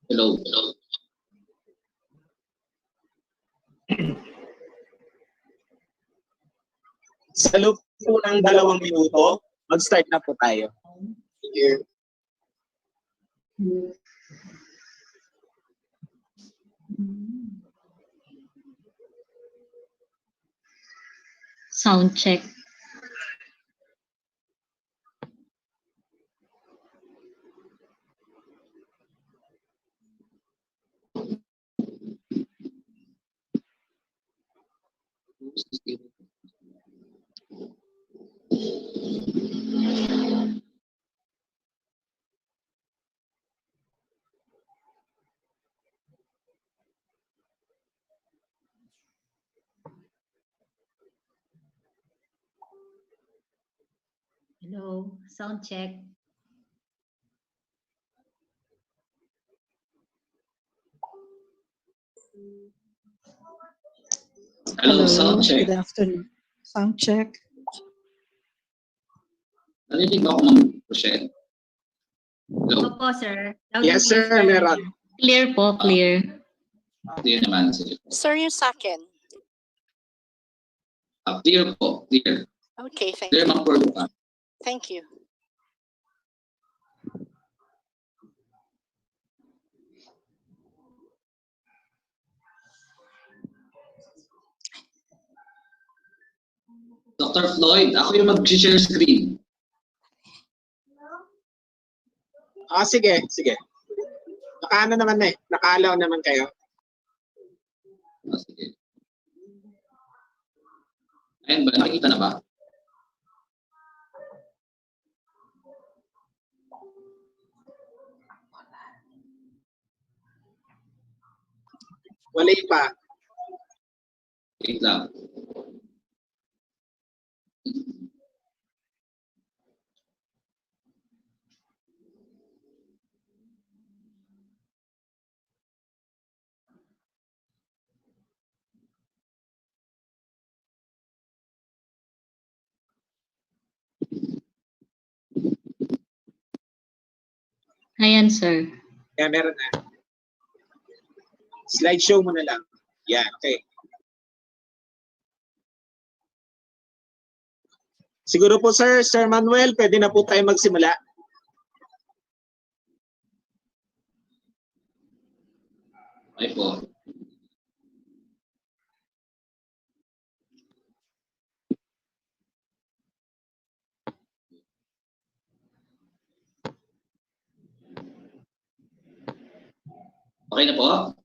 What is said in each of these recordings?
Hello, hello. Sa loob po ng 2 minuto, mag-start na po tayo. Here. Sound check. Hello, sound check. Hello, sound check. Good afternoon. Sound check. Narinig ba ako, Ma'am Rochelle? Hello? Opo, sir. Yes, sir, meron. Clear po, clear. Clear naman. Sige. Sir, yung sa akin. Clear po, clear. Okay, thank Clear, you. Ma'am Perluca. Thank you. Dr. Floyd, ako yung mag-share screen. Sige, sige. Nakaano naman na eh. Nakaalaw naman kayo. Sige. Ayun ba, nakikita na ba? Wala pa. Wait lang. Ayan, sir. Kaya meron na. Slideshow mo na lang. Yan, okay. Siguro po, Sir Manuel, pwede na po tayo magsimula. Okay po. Okay na po.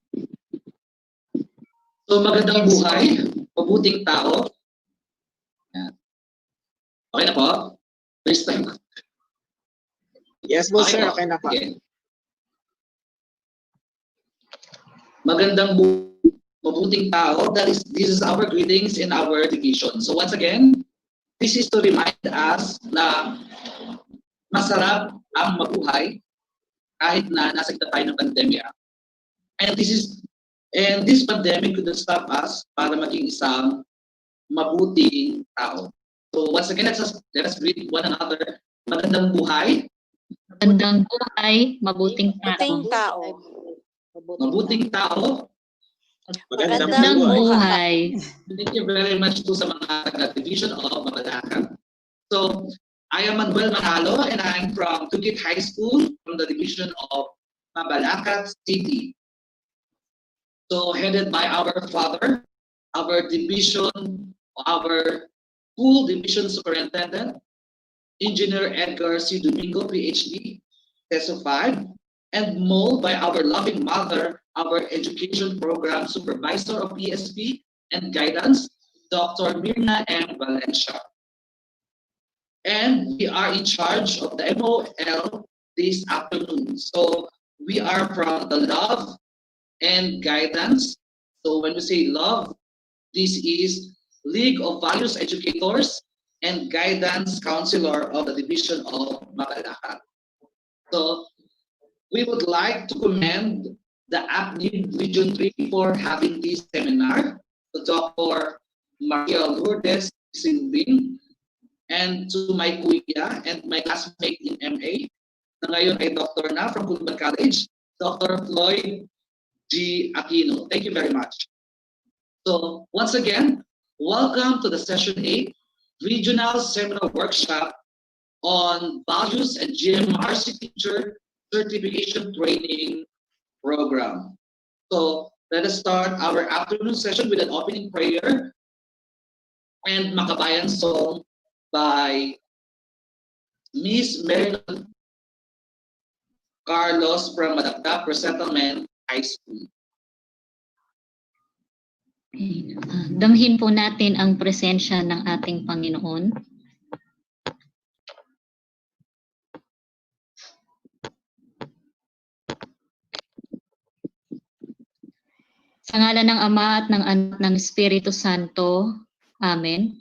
So magandang buhay, mabuting tao. Yan. Okay na po? First time. Yes po, sir. Okay na po. Okay. Magandang mabuting tao. This is our greetings in our division. So once again, this is to remind us na masarap ang mabuhay kahit na nasa gitna tayo ng pandemya. And this pandemic could stop us para maging isang mabuting tao. So once again, let us greet one another. Magandang buhay. Magandang buhay, mabuting Mabuting tao. tao. Mabuting tao. Magandang buhay. Thank you very much to sa mga taga-division of Mabalacan. So I am Manuel Manalo and I'm from Tukit High School from the division of Mabalacan City. So headed by our father, our school division superintendent, Engineer Edgar C. Domingo, PhD, TESO 5, and molded by our loving mother, our education program supervisor of PSP and guidance, Dr. Mirna M. Valencia. And we are in charge of the MOL this afternoon. So we are from the love and guidance. So when we say love, this is League of Values Educators and Guidance Counselor of the Division of Mabalacan. So we would like to commend the APNIB Region 3 for having this seminar, to Dr. Maria Lourdes Singbing, and to my kuya and my classmate in MA, na ngayon ay doctor na from Goodman College, Dr. Floyd G. Aquino. Thank you very much. So once again, welcome to the Session 8 Regional Seminar Workshop on Values and GMRC Teacher Certification Training Program. So let us start our afternoon session with an opening prayer and Makabayan song by Miss Marilyn Carlos from Madagdag Resettlement High School. Damhin po natin ang presensya ng ating Panginoon. Sa ngalan ng Ama at ng Anak ng Espiritu Santo. Amen.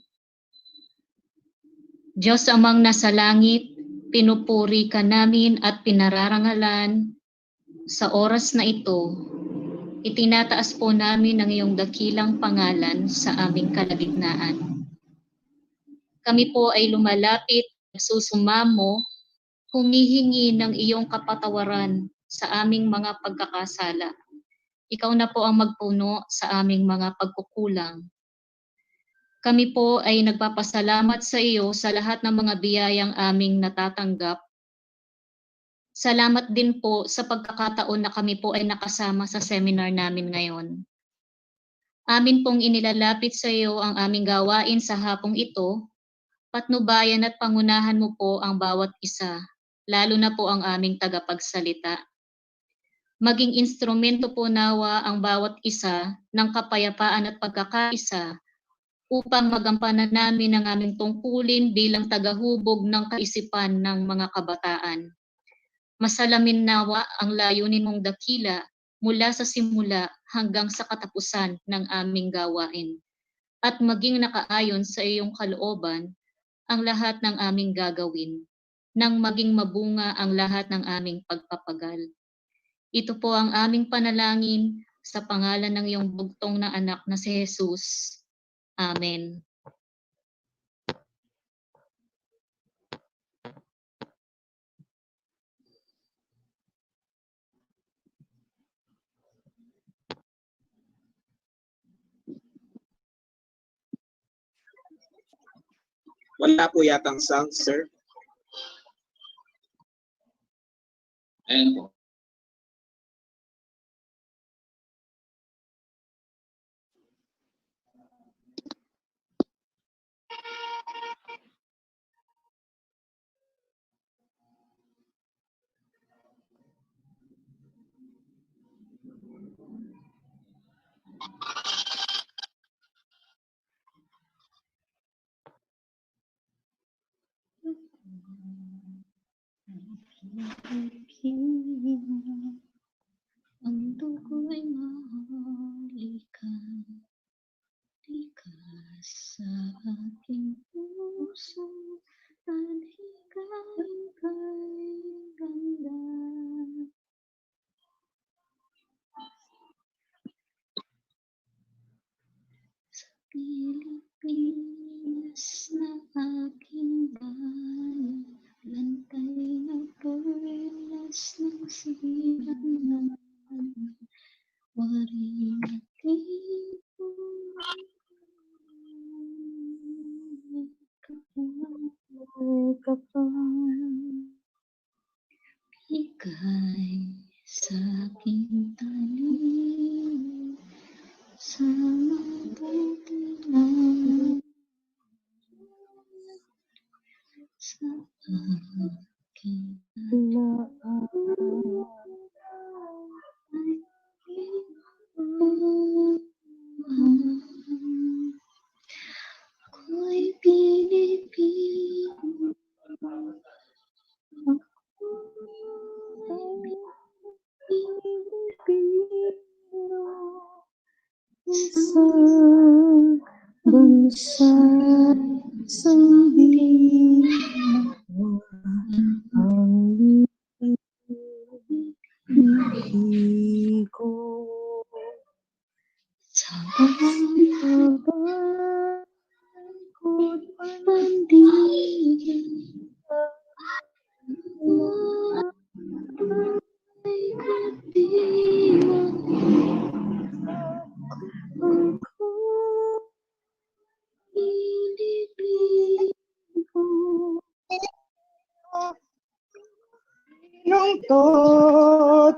Diyos amang nasa langit, pinupuri ka namin at pinararangalan sa oras na ito. Itinataas po namin ang iyong dakilang pangalan sa aming kalagitnaan. Kami po ay lumalapit, susumamo, humihingi ng iyong kapatawaran sa aming mga pagkakasala. Ikaw na po ang magpuno sa aming mga pagkukulang. Kami po ay nagpapasalamat sa iyo sa lahat ng mga biyayang aming natatanggap. Salamat din po sa pagkakataon na kami po ay nakasama sa seminar namin ngayon. Amin pong inilalapit sa iyo ang aming gawain sa hapong ito. Patnubayan at pangunahan mo po ang bawat isa, lalo na po ang aming tagapagsalita. Maging instrumento po nawa ang bawat isa ng kapayapaan at pagkakaisa upang magampanan namin ang aming tungkulin bilang tagahubog ng kaisipan ng mga kabataan. Masalamin nawa ang layunin mong dakila mula sa simula hanggang sa katapusan ng aming gawain at maging nakaayon sa iyong kalooban ang lahat ng aming gagawin nang maging mabunga ang lahat ng aming pagpapagal. Ito po ang aming panalangin sa pangalan ng iyong bugtong na anak na si Jesus. Amen. Wala po yatang sound, sir. Ayan po. Ang dugo'y mahalikan, likas sa aking puso, tanhigain kay ganda. Sa Pilipinas na aking bayan, lantay na perlas ng silangan. Waring ating ika'y sa aking talim, sa mabuting lang, sa aking ako'y Pilipino. Sa bansa sundin mo ang ibig ko. Sa bangkod pandinig Totoo.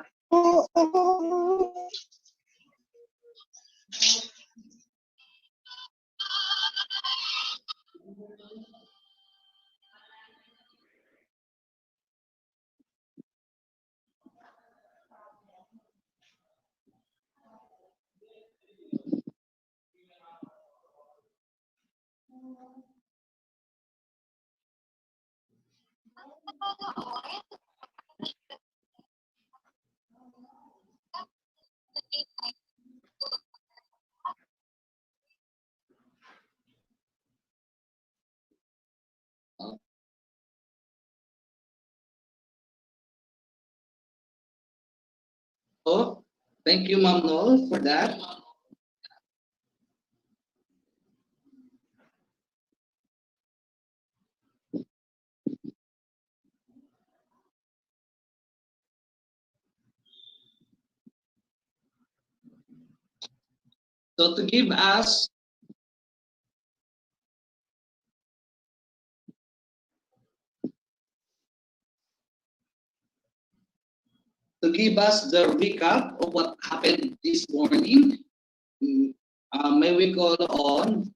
So, thank you, Ma'am Noel, for that. So to give us the recap of what happened this morning, may we call on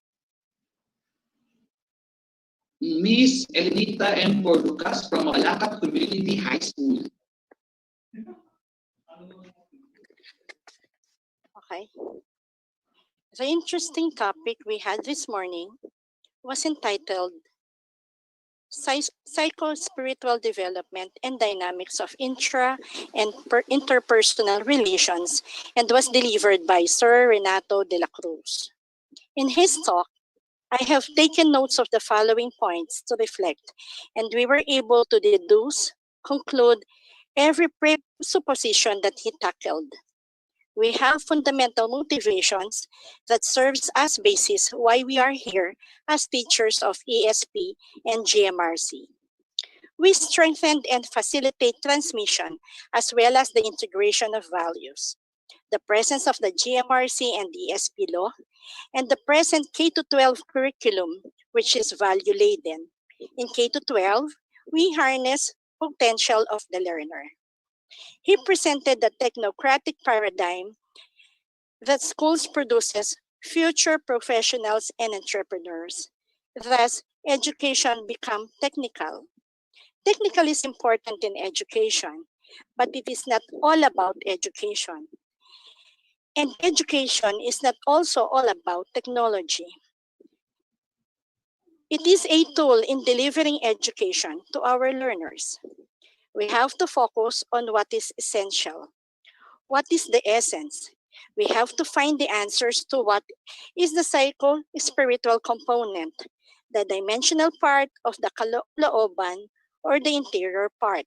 Miss Elenita M. Porducas from Malacca Community High School. Okay. The interesting topic we had this morning was entitled Psycho-Spiritual Development and Dynamics of Intra and Interpersonal Relations, and was delivered by Sir Renato de la Cruz. In his talk, I have taken notes of the following points to reflect, and we were able to deduce, conclude every presupposition that he tackled. We have fundamental motivations that serves as basis why we are here as teachers of ESP and GMRC. We strengthened and facilitate transmission as well as the integration of values. The presence of the GMRC and ESP law, and the present K-12 curriculum, which is value-laden. In K-12, we harness potential of the learner. He presented the technocratic paradigm that schools produces future professionals and entrepreneurs. Thus, education become technical. Technical is important in education, but it is not all about education. And education is not also all about technology. It is a tool in delivering education to our learners. We have to focus on what is essential. What is the essence? We have to find the answers to what is the psycho-spiritual component, the dimensional part of the kalooban or the interior part.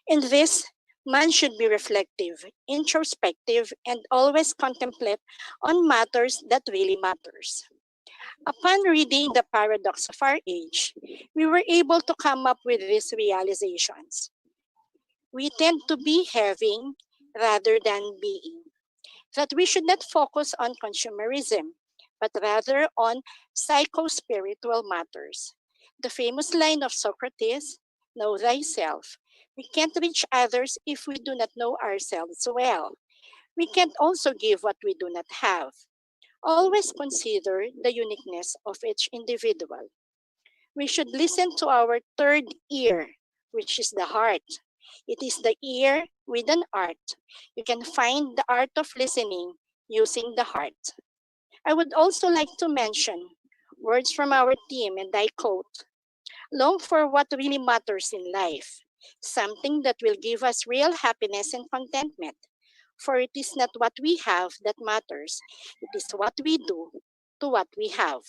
In this, man should be reflective, introspective, and always contemplate on matters that really matters. Upon reading The Paradox of Our Age, we were able to come up with these realizations. We tend to be having rather than being. That we should not focus on consumerism, but rather on psycho-spiritual matters. The famous line of Socrates, know thyself. We can't reach others if we do not know ourselves well. We can't also give what we do not have. Always consider the uniqueness of each individual. We should listen to our third ear, which is the heart. It is the ear with an art. You can find the art of listening using the heart. I would also like to mention words from our team, and I quote, long for what really matters in life, something that will give us real happiness and contentment. For it is not what we have that matters, it is what we do to what we have.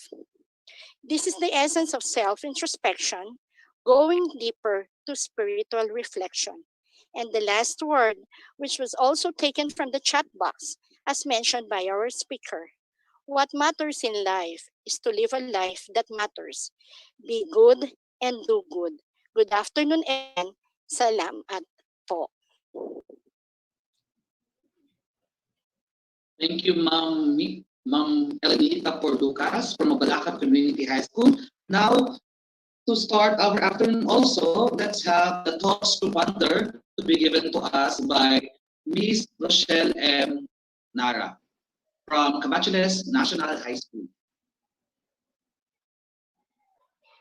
This is the essence of self-introspection, going deeper to spiritual reflection. And the last word, which was also taken from the chat box, as mentioned by our speaker. What matters in life is to live a life that matters. Be good and do good. Good afternoon, everyone. Salamat po. Thank you, Ma'am Elenita Porducas from Malacca Community High School. Now, To start our afternoon also, let's have the thoughts to ponder to be given to us by Miss Rochelle M. Nara from Camachones National High School.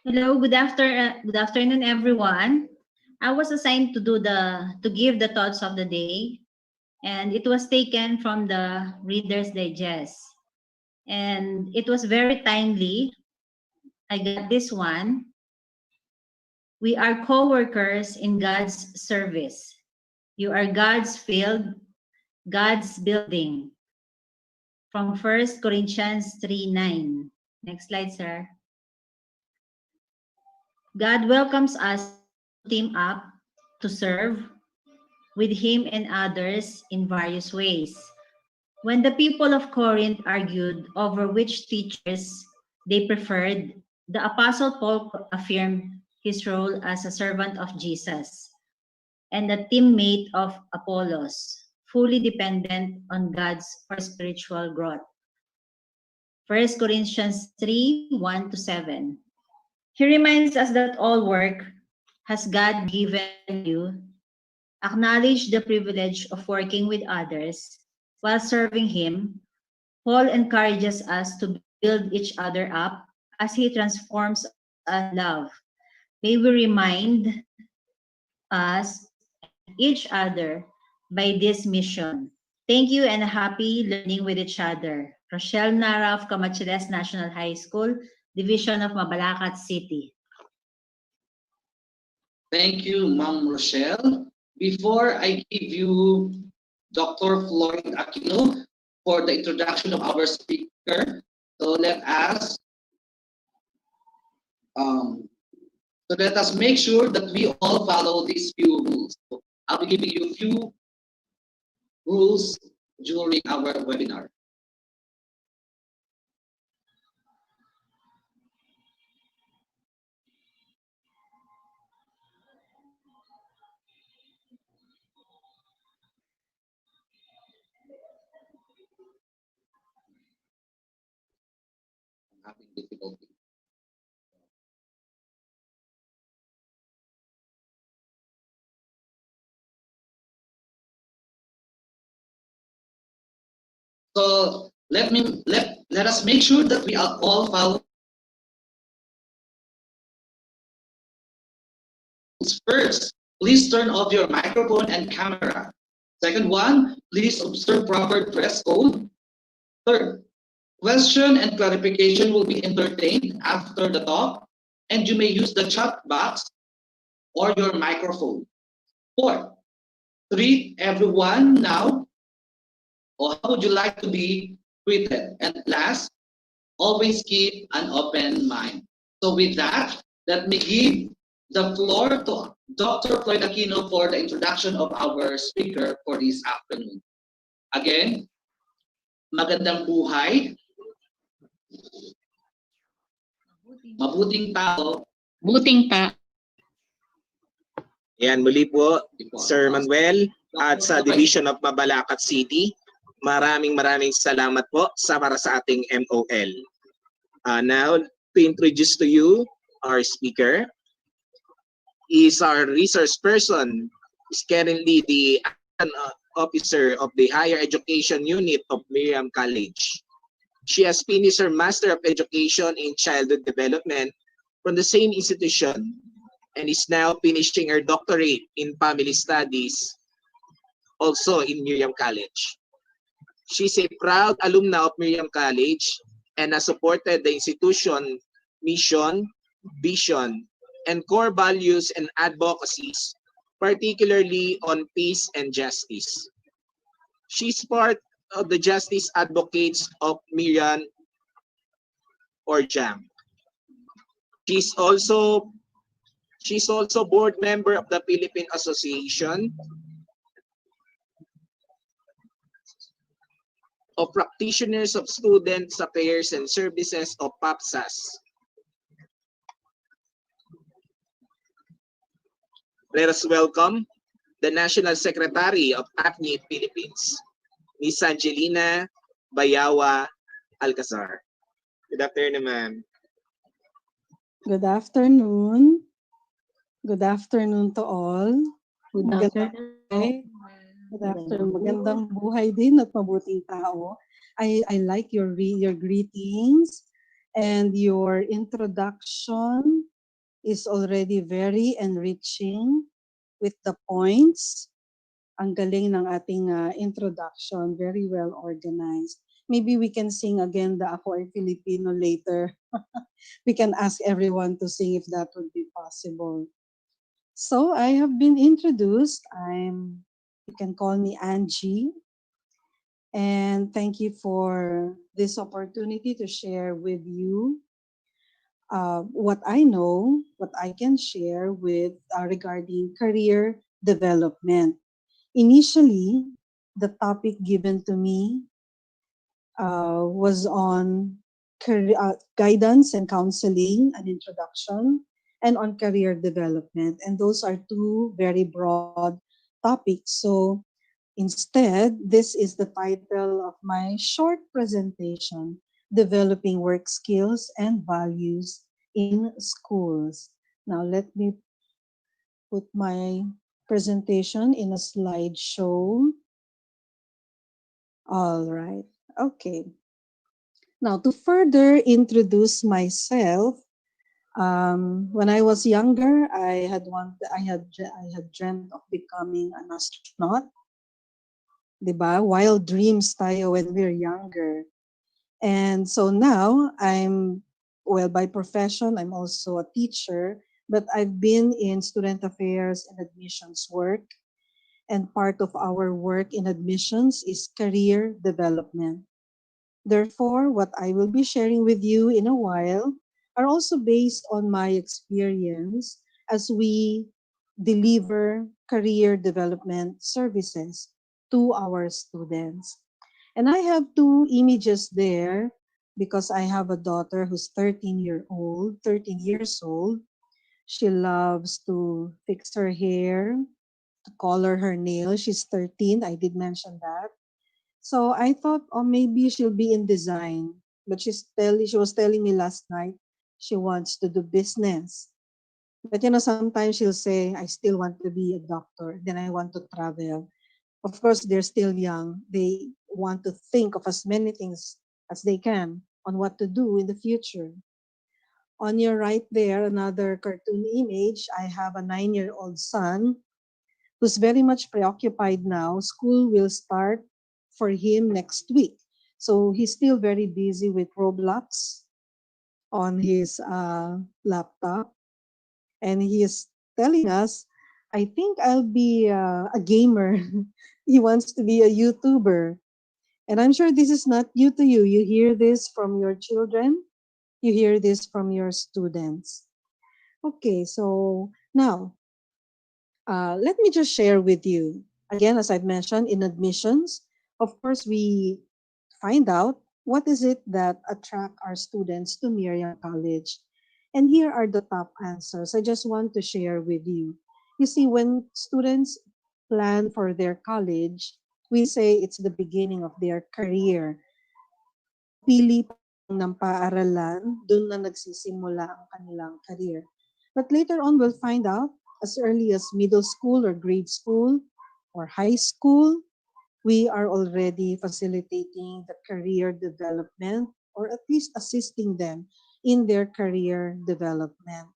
Hello, good afternoon, everyone. I was assigned to give the thoughts of the day, and it was taken from the Reader's Digest, and it was very timely. I got this one. We are co-workers in God's service. You are God's field, God's building. From 1 Corinthians 3:9. Next slide, sir. God welcomes us to team up to serve with Him and others in various ways. When the people of Corinth argued over which teachers they preferred, the Apostle Paul affirmed his role as a servant of Jesus and a teammate of Apollos, fully dependent on God's for spiritual growth. 1 Corinthians 3:1-7. He reminds us that all work has God given you. Acknowledge the privilege of working with others while serving Him. Paul encourages us to build each other up as He transforms us in love. May we remind us and each other by this mission. Thank you and happy learning with each other. Rochelle Nara of Camachones National High School, Division of Mabalacat City. Thank you, Ma'am Rochelle. Before I give you Dr. Floyd Aquino for the introduction of our speaker, so let us make sure that we all follow these few rules. So I'll be giving you a few rules during our webinar. I'm having difficulty. So let us make sure that we are all follow. First, please turn off your microphone and camera. Second one, please observe proper dress code. Third, question and clarification will be entertained after the talk, and you may use the chat box or your microphone. Fourth, treat everyone now, or how would you like to be treated? And last, always keep an open mind. So with that, let me give the floor to Dr. Floyd Aquino for the introduction of our speaker for this afternoon. Again, magandang buhay, mabuting tao, Buting ta. Yan, muli po, Sir Manuel at sa Division of Mabalacat City. Maraming salamat po para sa ating MOL. Now, to introduce to you our speaker, is our resource person, is currently the officer of the Higher Education Unit of Miriam College. She has finished her Master of Education in Childhood Development from the same institution and is now finishing her doctorate in Family Studies, also in Miriam College. She's a proud alumna of Miriam College and has supported the institution mission, vision, and core values and advocacies, particularly on peace and justice. She's part of the Justice Advocates of Miriam, or JAM. She's also board member of the Philippine Association of Practitioners of Students Affairs and Services of PAPSAS. Let us welcome the National Secretary of ACNI Philippines, Ms. Angelina Baya Alcazar. Good afternoon, ma'am. Good afternoon. Good afternoon to all. Good Magandang afternoon. buhay. Good afternoon. Magandang buhay din at mabuting tao. I like your greetings and your introduction is already very enriching with the points. Ang galing ng ating introduction, very well organized. Maybe we can sing again the Ako ay Filipino later. We can ask everyone to sing if that would be possible. So I have been introduced. You can call me Angie. And thank you for this opportunity to share with you what I know, what I can share with regarding career development. Initially, the topic given to me was on guidance and counseling, an introduction, and on career development. And those are two very broad topics. So instead, this is the title of my short presentation, Developing Work Skills and Values in Schools. Now let me put my presentation in a slideshow. All right, okay. Now, to further introduce myself, when I was younger, I had dreamt of becoming an astronaut. Diba? Wild dreams tayo when we're younger. And so now by profession, I'm also a teacher, but I've been in student affairs and admissions work. And part of our work in admissions is career development. Therefore, what I will be sharing with you in a while are also based on my experience as we deliver career development services to our students. And I have two images there because I have a daughter who's 13 years old. She loves to fix her hair, to color her nails. She's 13, I did mention that. So I thought, oh, maybe she'll be in design. But she was telling me last night she wants to do business. But sometimes she'll say, I still want to be a doctor. Then I want to travel. Of course, they're still young. They want to think of as many things as they can on what to do in the future. On your right there, another cartoon image, I have a 9-year-old son who's very much preoccupied now. School will start for him next week. So he's still very busy with Roblox on his laptop. And he is telling us, I think I'll be a gamer. He wants to be a YouTuber. And I'm sure this is not new to you. You hear this from your children. You hear this from your students. Okay, so now let me just share with you. Again, as I've mentioned, in admissions, of course, we find out what is it that attract our students to Miriam College. And here are the top answers. I just want to share with you. You see, when students plan for their college, we say it's the beginning of their career. Pili pa lang ng paaralan, doon na nagsisimula ang kanilang career. But later on, we'll find out as early as middle school or grade school or high school, we are already facilitating the career development or at least assisting them in their career development.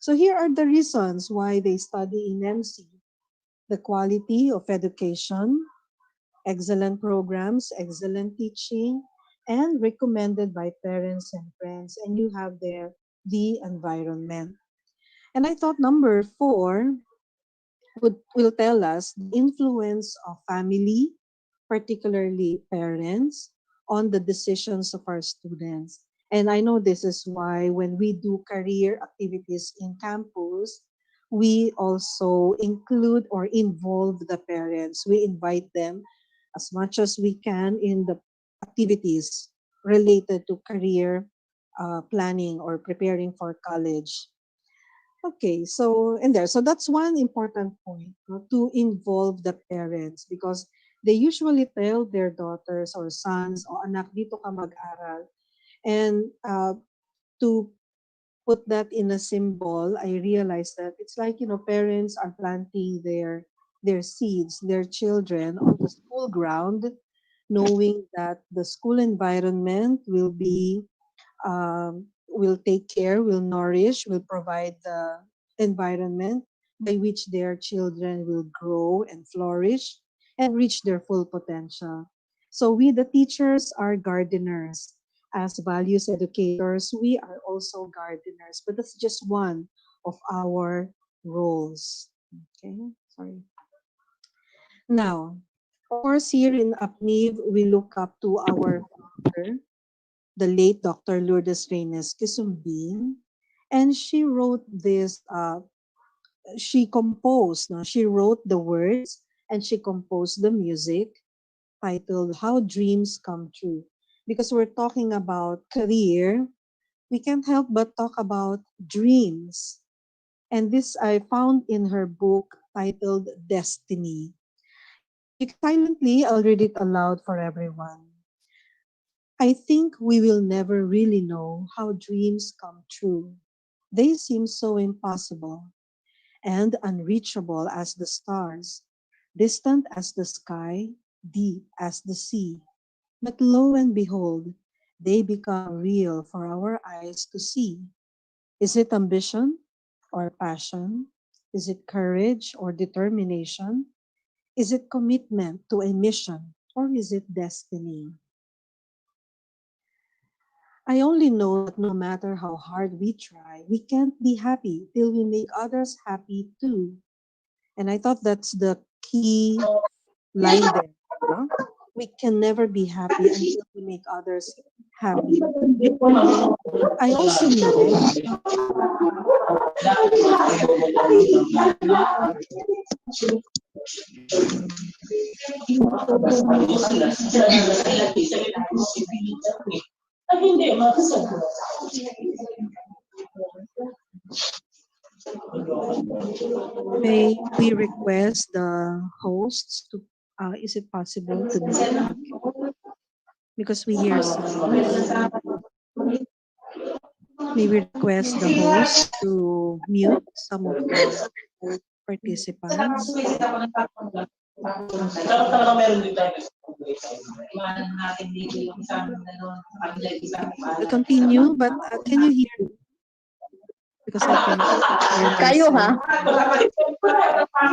So here are the reasons why they study in MC. The quality of education, excellent programs, excellent teaching, and recommended by parents and friends. And you have there the environment. And I thought number 4 will tell us the influence of family, particularly parents, on the decisions of our students. And I know this is why when we do career activities in campus, we also include or involve the parents. We invite them as much as we can in the activities related to career planning or preparing for college. Okay, so that's one important point, no, to involve the parents because they usually tell their daughters or sons, "O anak, dito ka mag-aral." And to put that in a symbol, I realized that it's like, parents are planting their seeds, their children on the school ground, knowing that the school environment will take care, will nourish, will provide the environment by which their children will grow and flourish and reach their full potential. So we, the teachers, are gardeners. As values educators, we are also gardeners, but that's just one of our roles. Okay, sorry. Now, of course, here in APNIV, we look up to our founder, the late Dr. Lourdes Reynes Quisumbing, and she wrote this, she composed, no? She wrote the words and she composed the music titled How Dreams Come True. Because we're talking about career, we can't help but talk about dreams. And this I found in her book titled Destiny. You can silently, I'll read it aloud for everyone. I think we will never really know how dreams come true. They seem so impossible and unreachable as the stars, distant as the sky, deep as the sea. But lo and behold, they become real for our eyes to see. Is it ambition or passion? Is it courage or determination? Is it commitment to a mission or is it destiny? I only know that no matter how hard we try, we can't be happy till we make others happy too. And I thought that's the key line there. No? We can never be happy until we make others happy. I also know may we request the hosts to, is it possible to mute? Because we hear sounds. May we request the host to mute some of the participants? We'll continue, but can you hear me? Because I cannot hear myself. Kayo ha?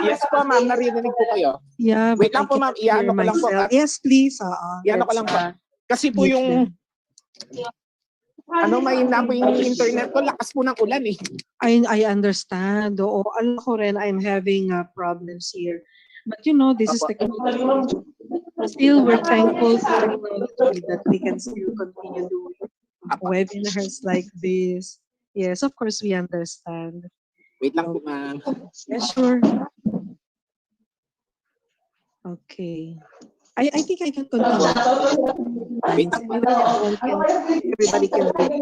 Yes po ma'am, narinig ko kayo. Yeah, Wait but lang po ma'am, iano ko lang po. Yes, please. Iano ko lang po. Kasi po yung mahina po yung internet ko, lakas po ng ulan eh. I understand. Oo, alam ko rin, I'm having problems here. But this is technology. Still, we're thankful to technology that we can still continue doing webinars like this. Yes, of course, we understand. Wait lang po ma'am. Yes, sure. Okay. I think I can continue. Everybody can read.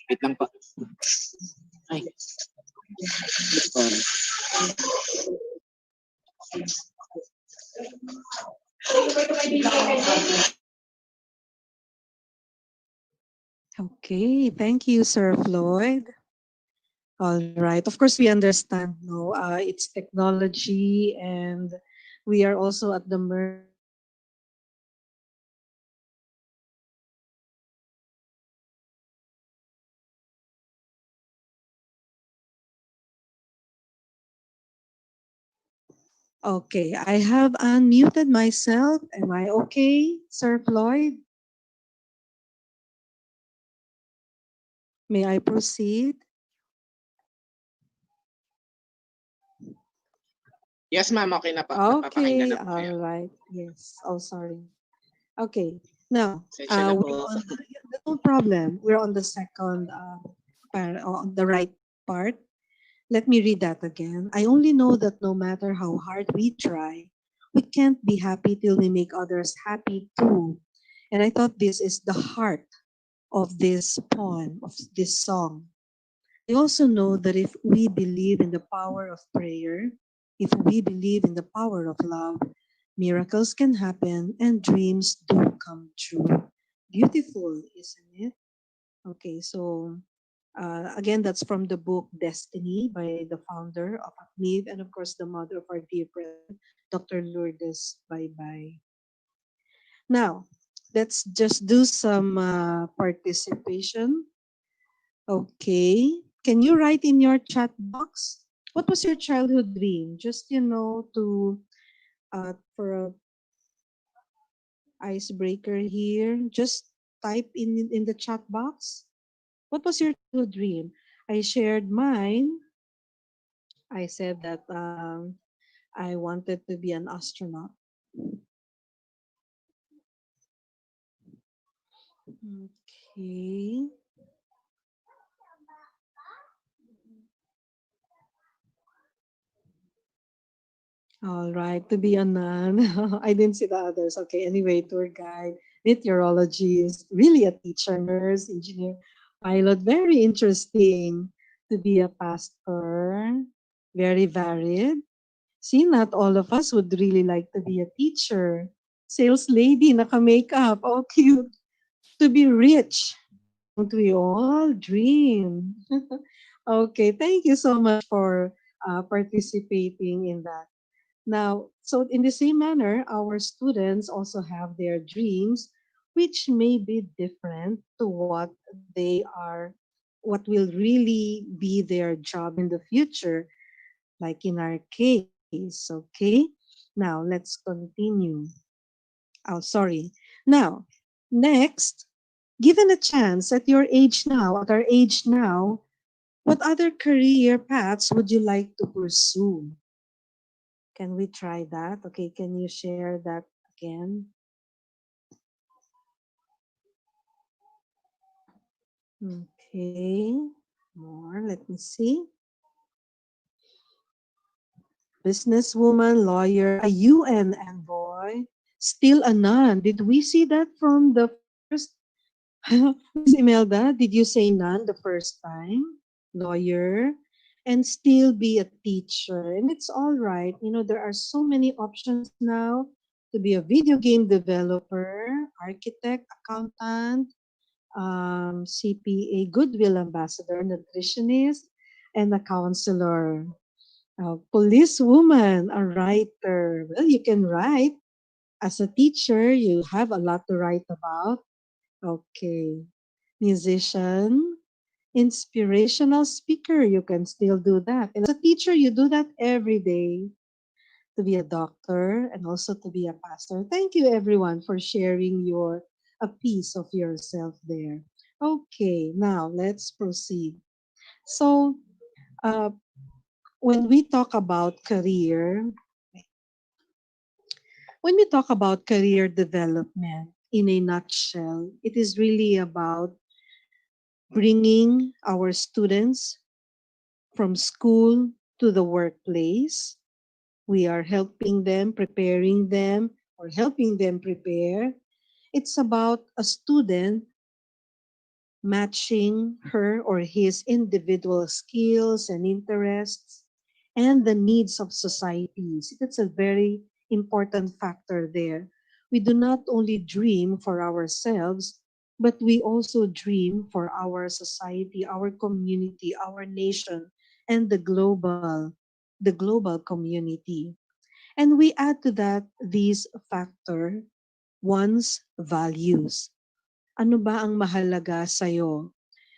Wait lang po. Ay. Okay, thank you, Sir Floyd. All right. Of course, we understand. No, it's technology, and we are also at the mercy. Okay, I have unmuted myself. Am I okay, Sir Floyd? May I proceed? Yes ma'am, okay na po. Okay, Na po kayo. all right. Yes. Oh, sorry. Okay. Now, Sensya na po. no problem. We're on the second, on the right part. Let me read that again. I only know that no matter how hard we try, we can't be happy till we make others happy too. And I thought this is the heart of this poem, of this song. I also know that if we believe in the power of prayer, if we believe in the power of love, miracles can happen and dreams do come true. Beautiful, isn't it? Okay, so Again, that's from the book Destiny by the founder of ACNIV and, of course, the mother of our dear president, Dr. Lourdes Bye. Now, let's just do some participation. Okay. Can you write in your chat box? What was your childhood dream? Just, to for a icebreaker here, just type in the chat box. What was your childhood dream? I shared mine. I said that I wanted to be an astronaut. Okay. All right, to be a nun. I didn't see the others. Okay, anyway, tour guide, meteorologist, really a teacher, nurse, engineer, pilot. Very interesting to be a pastor. Very varied. See, not all of us would really like to be a teacher. Sales lady, naka-makeup. Oh, cute. To be rich. Don't we all dream? Okay, thank you so much for participating in that. Now, so in the same manner, our students also have their dreams, which may be different to what they are, what will really be their job in the future, like in our case, okay? Now, let's continue. Oh, sorry. Now, next, given a chance at your age now, at our age now, what other career paths would you like to pursue? Can we try that? Okay, can you share that again? Okay, more, let me see. Businesswoman, lawyer, a UN envoy, still a nun. Did we see that from the first? Miss Imelda, did you say nun the first time? Lawyer, and still be a teacher. And it's all right. There are so many options now to be a video game developer, architect, accountant, CPA, goodwill ambassador, nutritionist, and a counselor. A policewoman, a writer. Well, you can write. As a teacher, you have a lot to write about. Okay. Musician, inspirational speaker, you can still do that. And as a teacher, you do that every day. To be a doctor and also to be a pastor. Thank you everyone for sharing a piece of yourself there. Okay, now let's proceed. So, uh, when we talk about career, when we talk about career development in a nutshell, it is really about bringing our students from school to the workplace. We are helping them, preparing them, or helping them prepare. It's about a student matching her or his individual skills and interests and the needs of societies. That's a very important factor there. We do not only dream for ourselves, but we also dream for our society, our community, our nation, and the global community. And we add to that this factor, one's values. Ano ba ang mahalaga sa'yo?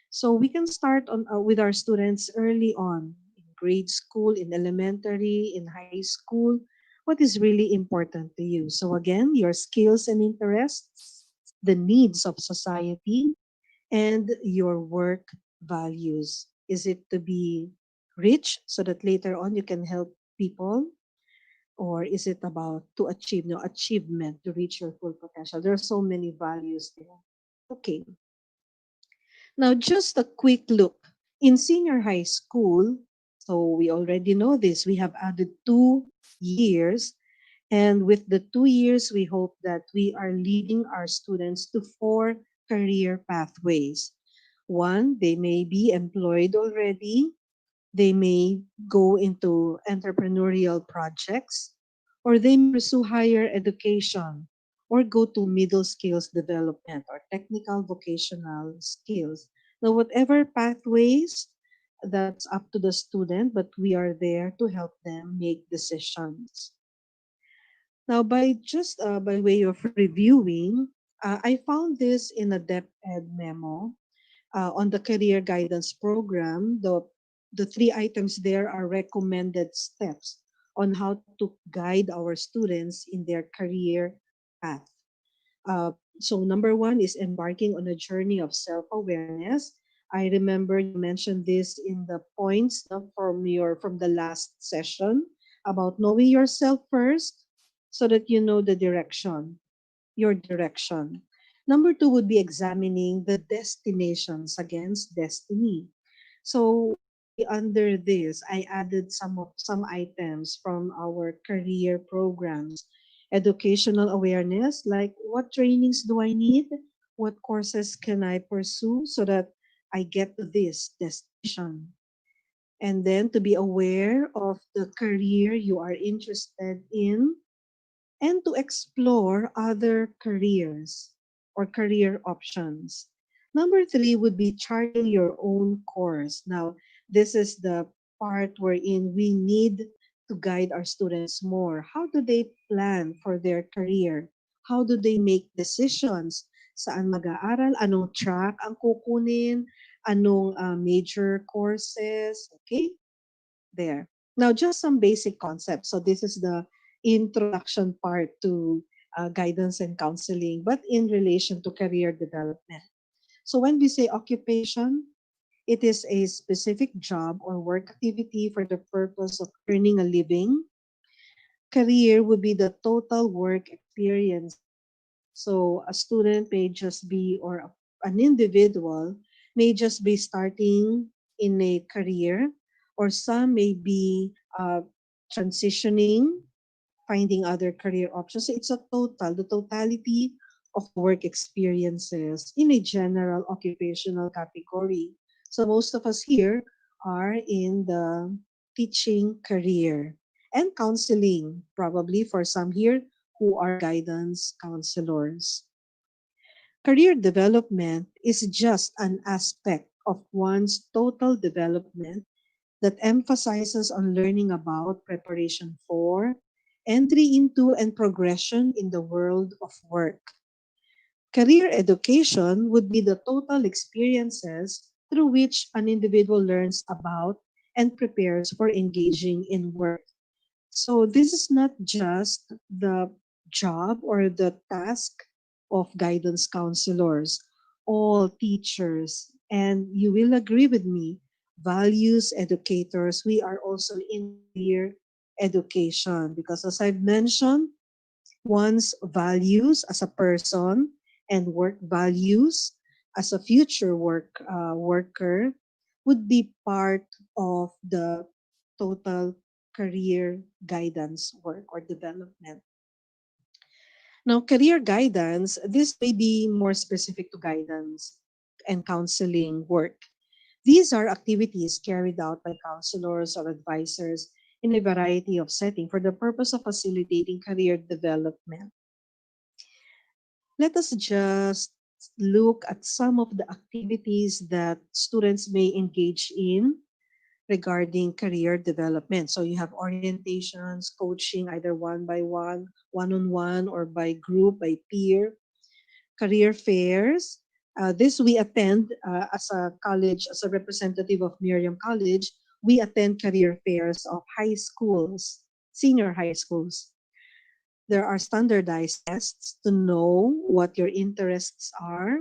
So we can start with our students early on, in grade school, in elementary, in high school. What is really important to you? So again, your skills and interests, the needs of society, and your work values. Is it to be rich so that later on you can help people? Or is it about to achieve achievement to reach your full potential? There are so many values there. Okay. Now, just a quick look. In senior high school, so we already know this, we have added 2 years. And with the 2 years, we hope that we are leading our students to 4 career pathways. One, they may be employed already. They may go into entrepreneurial projects, or they may pursue higher education, or go to middle skills development or technical vocational skills. Now, whatever pathways, that's up to the student, but we are there to help them make decisions. Now, by way of reviewing, I found this in a Dep Ed memo on the career guidance program. The three items there are recommended steps on how to guide our students in their career path. So number one is embarking on a journey of self-awareness. I remember you mentioned this in the points, no, from the last session about knowing yourself first so that you know your direction. Number two would be examining the destinations against destiny. So under this, I added some items from our career programs. Educational awareness, like what trainings do I need? What courses can I pursue so that I get to this destination? And then to be aware of the career you are interested in and to explore other careers or career options. Number three would be charting your own course. Now, this is the part wherein we need to guide our students more. How do they plan for their career? How do they make decisions? Saan mag-aaral? Anong track ang kukunin? Anong major courses? Okay? There. Now, just some basic concepts. So this is the introduction part to guidance and counseling, but in relation to career development. So when we say occupation, it is a specific job or work activity for the purpose of earning a living. Career would be the total work experience. So a student may just be, or an individual may just be starting in a career, or some may be transitioning, finding other career options. So it's the totality of the work experiences in a general occupational category. So most of us here are in the teaching career and counseling, probably for some here who are guidance counselors. Career development is just an aspect of one's total development that emphasizes on learning about preparation for, entry into, and progression in the world of work. Career education would be the total experiences through which an individual learns about and prepares for engaging in work. So this is not just the job or the task of guidance counselors, all teachers, and you will agree with me, values educators, we are also in career education because as I've mentioned, one's values as a person and work values as a future worker would be part of the total career guidance work or development. Now, career guidance, this may be more specific to guidance and counseling work. These are activities carried out by counselors or advisors in a variety of settings for the purpose of facilitating career development. Let us just look at some of the activities that students may engage in regarding career development. So you have orientations, coaching, either one by one, one-on-one, or by group, by peer, career fairs. This we attend as a college, as a representative of Miriam College, we attend career fairs of high schools, senior high schools. There are standardized tests to know what your interests are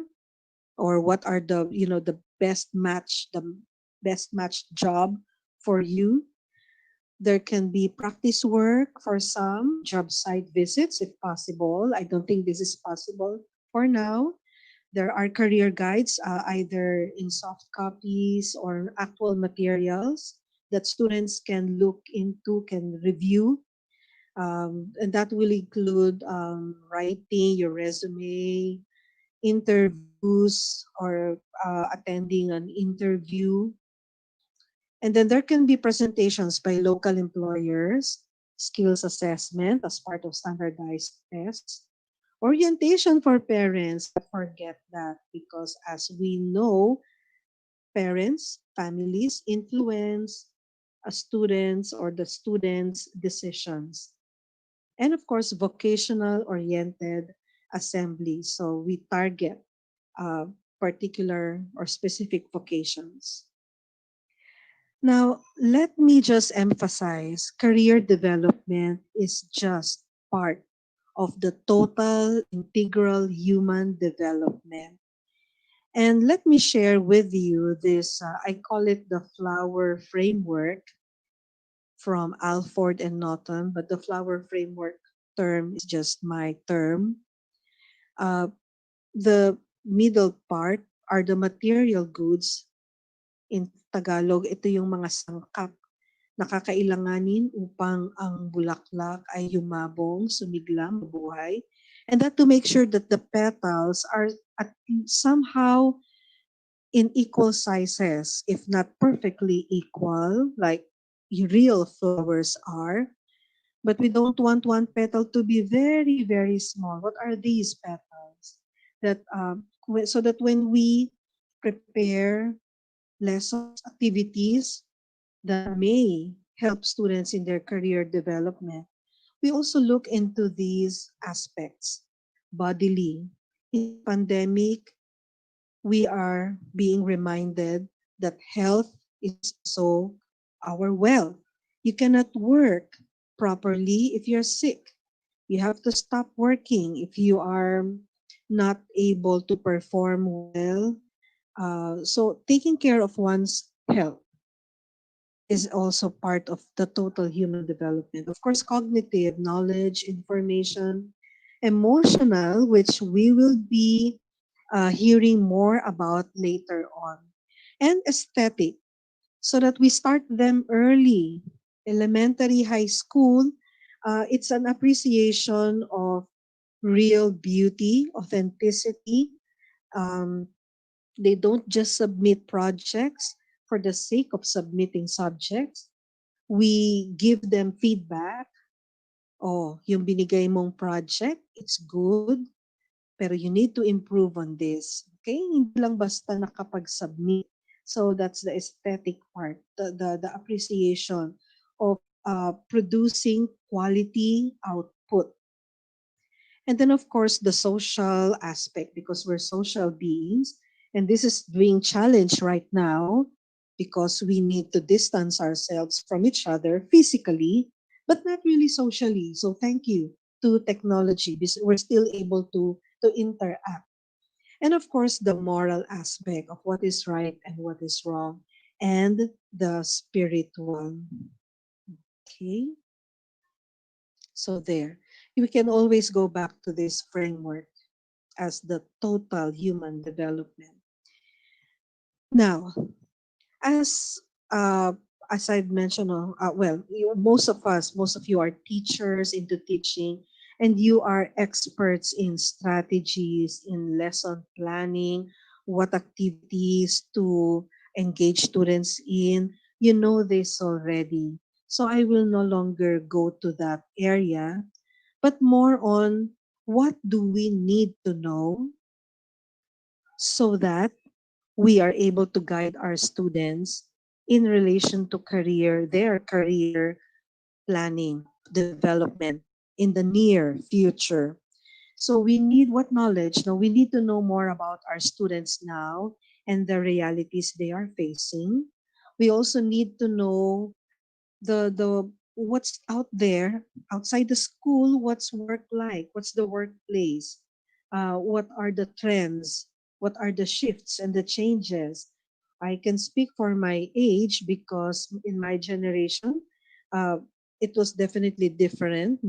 or what are the best matched job for you. There can be practice work for some, job site visits if possible. I don't think this is possible for now. There are career guides, either in soft copies or actual materials that students can look into, can review. And that will include writing your resume, interviews, or attending an interview. And then there can be presentations by local employers, skills assessment as part of standardized tests, orientation for parents. Forget that because as we know, parents, families influence students or the students' decisions. And of course, vocational oriented assemblies. So we target particular or specific vocations. Now, let me just emphasize career development is just part of the total integral human development. And let me share with you this, I call it the flower framework from Alford and Norton, but the flower framework term is just my term. Uh, the middle part are the material goods. In Tagalog, ito yung mga sangkap na kakailanganin upang ang bulaklak ay yumabong, sumigla, mabuhay. And that to make sure that the petals are at somehow in equal sizes, if not perfectly equal, like real flowers are. But we don't want one petal to be very, very small. What are these petals? That so that when we prepare lessons, activities that may help students in their career development, we also look into these aspects bodily. In pandemic, we are being reminded that health is also our wealth. You cannot work properly if you're sick. You have to stop working if you are not able to perform well. So taking care of one's health is also part of the total human development. Of course, cognitive, knowledge, information, emotional, which we will be hearing more about later on, and aesthetic, so that we start them early. Elementary, high school, it's an appreciation of real beauty, authenticity. Um, they don't just submit projects for the sake of submitting subjects. We give them feedback. Oh, yung binigay mong project, it's good, pero you need to improve on this. Okay? Hindi lang basta nakapag-submit. So that's the aesthetic part, the appreciation of producing quality output. And then, of course, the social aspect, because we're social beings. And this is being challenged right now because we need to distance ourselves from each other physically, but not really socially. So thank you to technology. We're still able to interact. And of course, the moral aspect of what is right and what is wrong, and the spiritual. Okay? So there. We can always go back to this framework as the total human development. Now, as I've mentioned, most of us, most of you are teachers into teaching, and you are experts in strategies, in lesson planning, what activities to engage students in. You know this already. So I will no longer go to that area, but more on what do we need to know so that we are able to guide our students in relation to their career planning, development in the near future. So we need what knowledge? Now we need to know more about our students now and the realities they are facing. We also need to know the what's out there outside the school, what's work like, what's the workplace, what are the trends, what are the shifts and the changes. I can speak for my age because in my generation, uh, it was definitely different.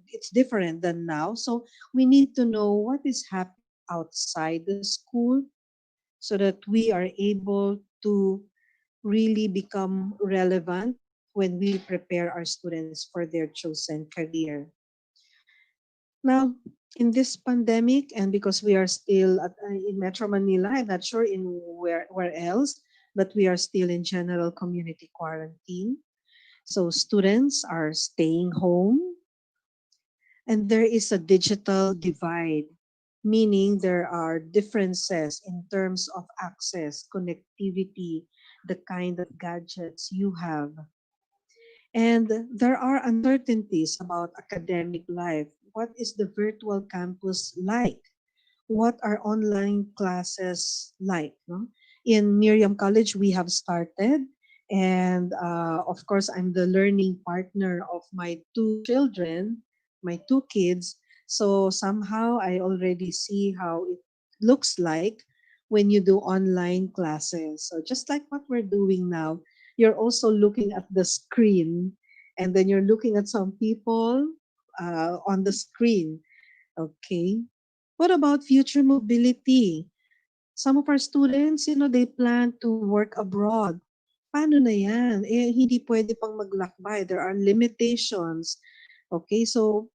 It's different than now. So we need to know what is happening outside the school so that we are able to really become relevant when we prepare our students for their chosen career. Now, in this pandemic, and because we are still in Metro Manila, I'm not sure in where else, but we are still in general community quarantine. So students are staying home, and there is a digital divide. meaning there are differences in terms of access, connectivity, the kind of gadgets you have. And there are uncertainties about academic life. What is the virtual campus like? What are online classes like? No? In Miriam College, we have started, and of course, I'm the learning partner of my two children, my two kids. So somehow I already see how it looks like when you do online classes. So just like what we're doing now, you're also looking at the screen, and then you're looking at some people on the screen. Okay. What about future mobility? Some of our students, they plan to work abroad. Paano na yan? Hindi pwede pang maglakbay. There are limitations. Okay, so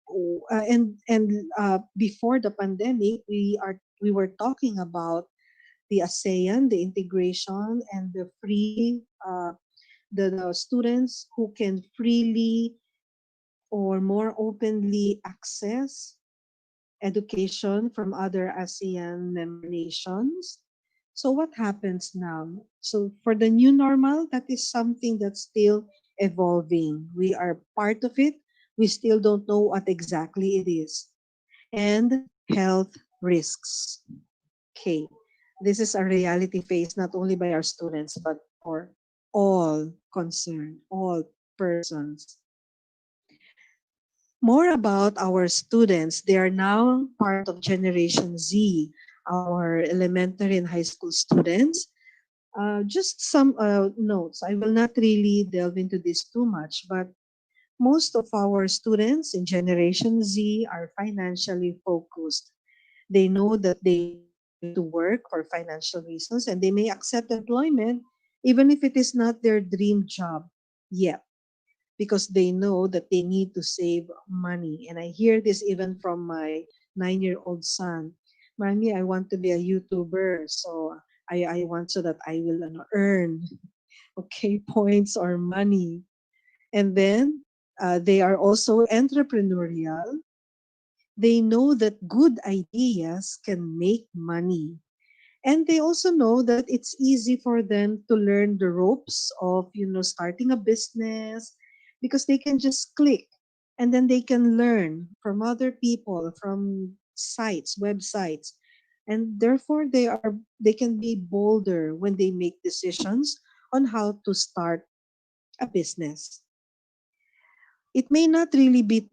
before the pandemic, we were talking about the ASEAN, the integration, and the free the students who can freely or more openly access education from other ASEAN member nations. So what happens now? So for the new normal, that is something that's still evolving. We are part of it. We still don't know what exactly it is. And health risks. Okay. This is a reality faced not only by our students, but for all concerned, all persons. More about our students. They are now part of Generation Z, our elementary and high school students. Just some notes. I will not really delve into this too much, but most of our students in Generation Z are financially focused. They know that they need to work for financial reasons and they may accept employment even if it is not their dream job yet, because they know that they need to save money. And I hear this even from my 9-year-old son. Mommy, I want to be a YouTuber. So I want so that I will earn, okay, points or money. And then they are also entrepreneurial. They know that good ideas can make money. And they also know that it's easy for them to learn the ropes of, starting a business, because they can just click and then they can learn from other people, from sites, websites. And therefore they can be bolder when they make decisions on how to start a business. It may not really be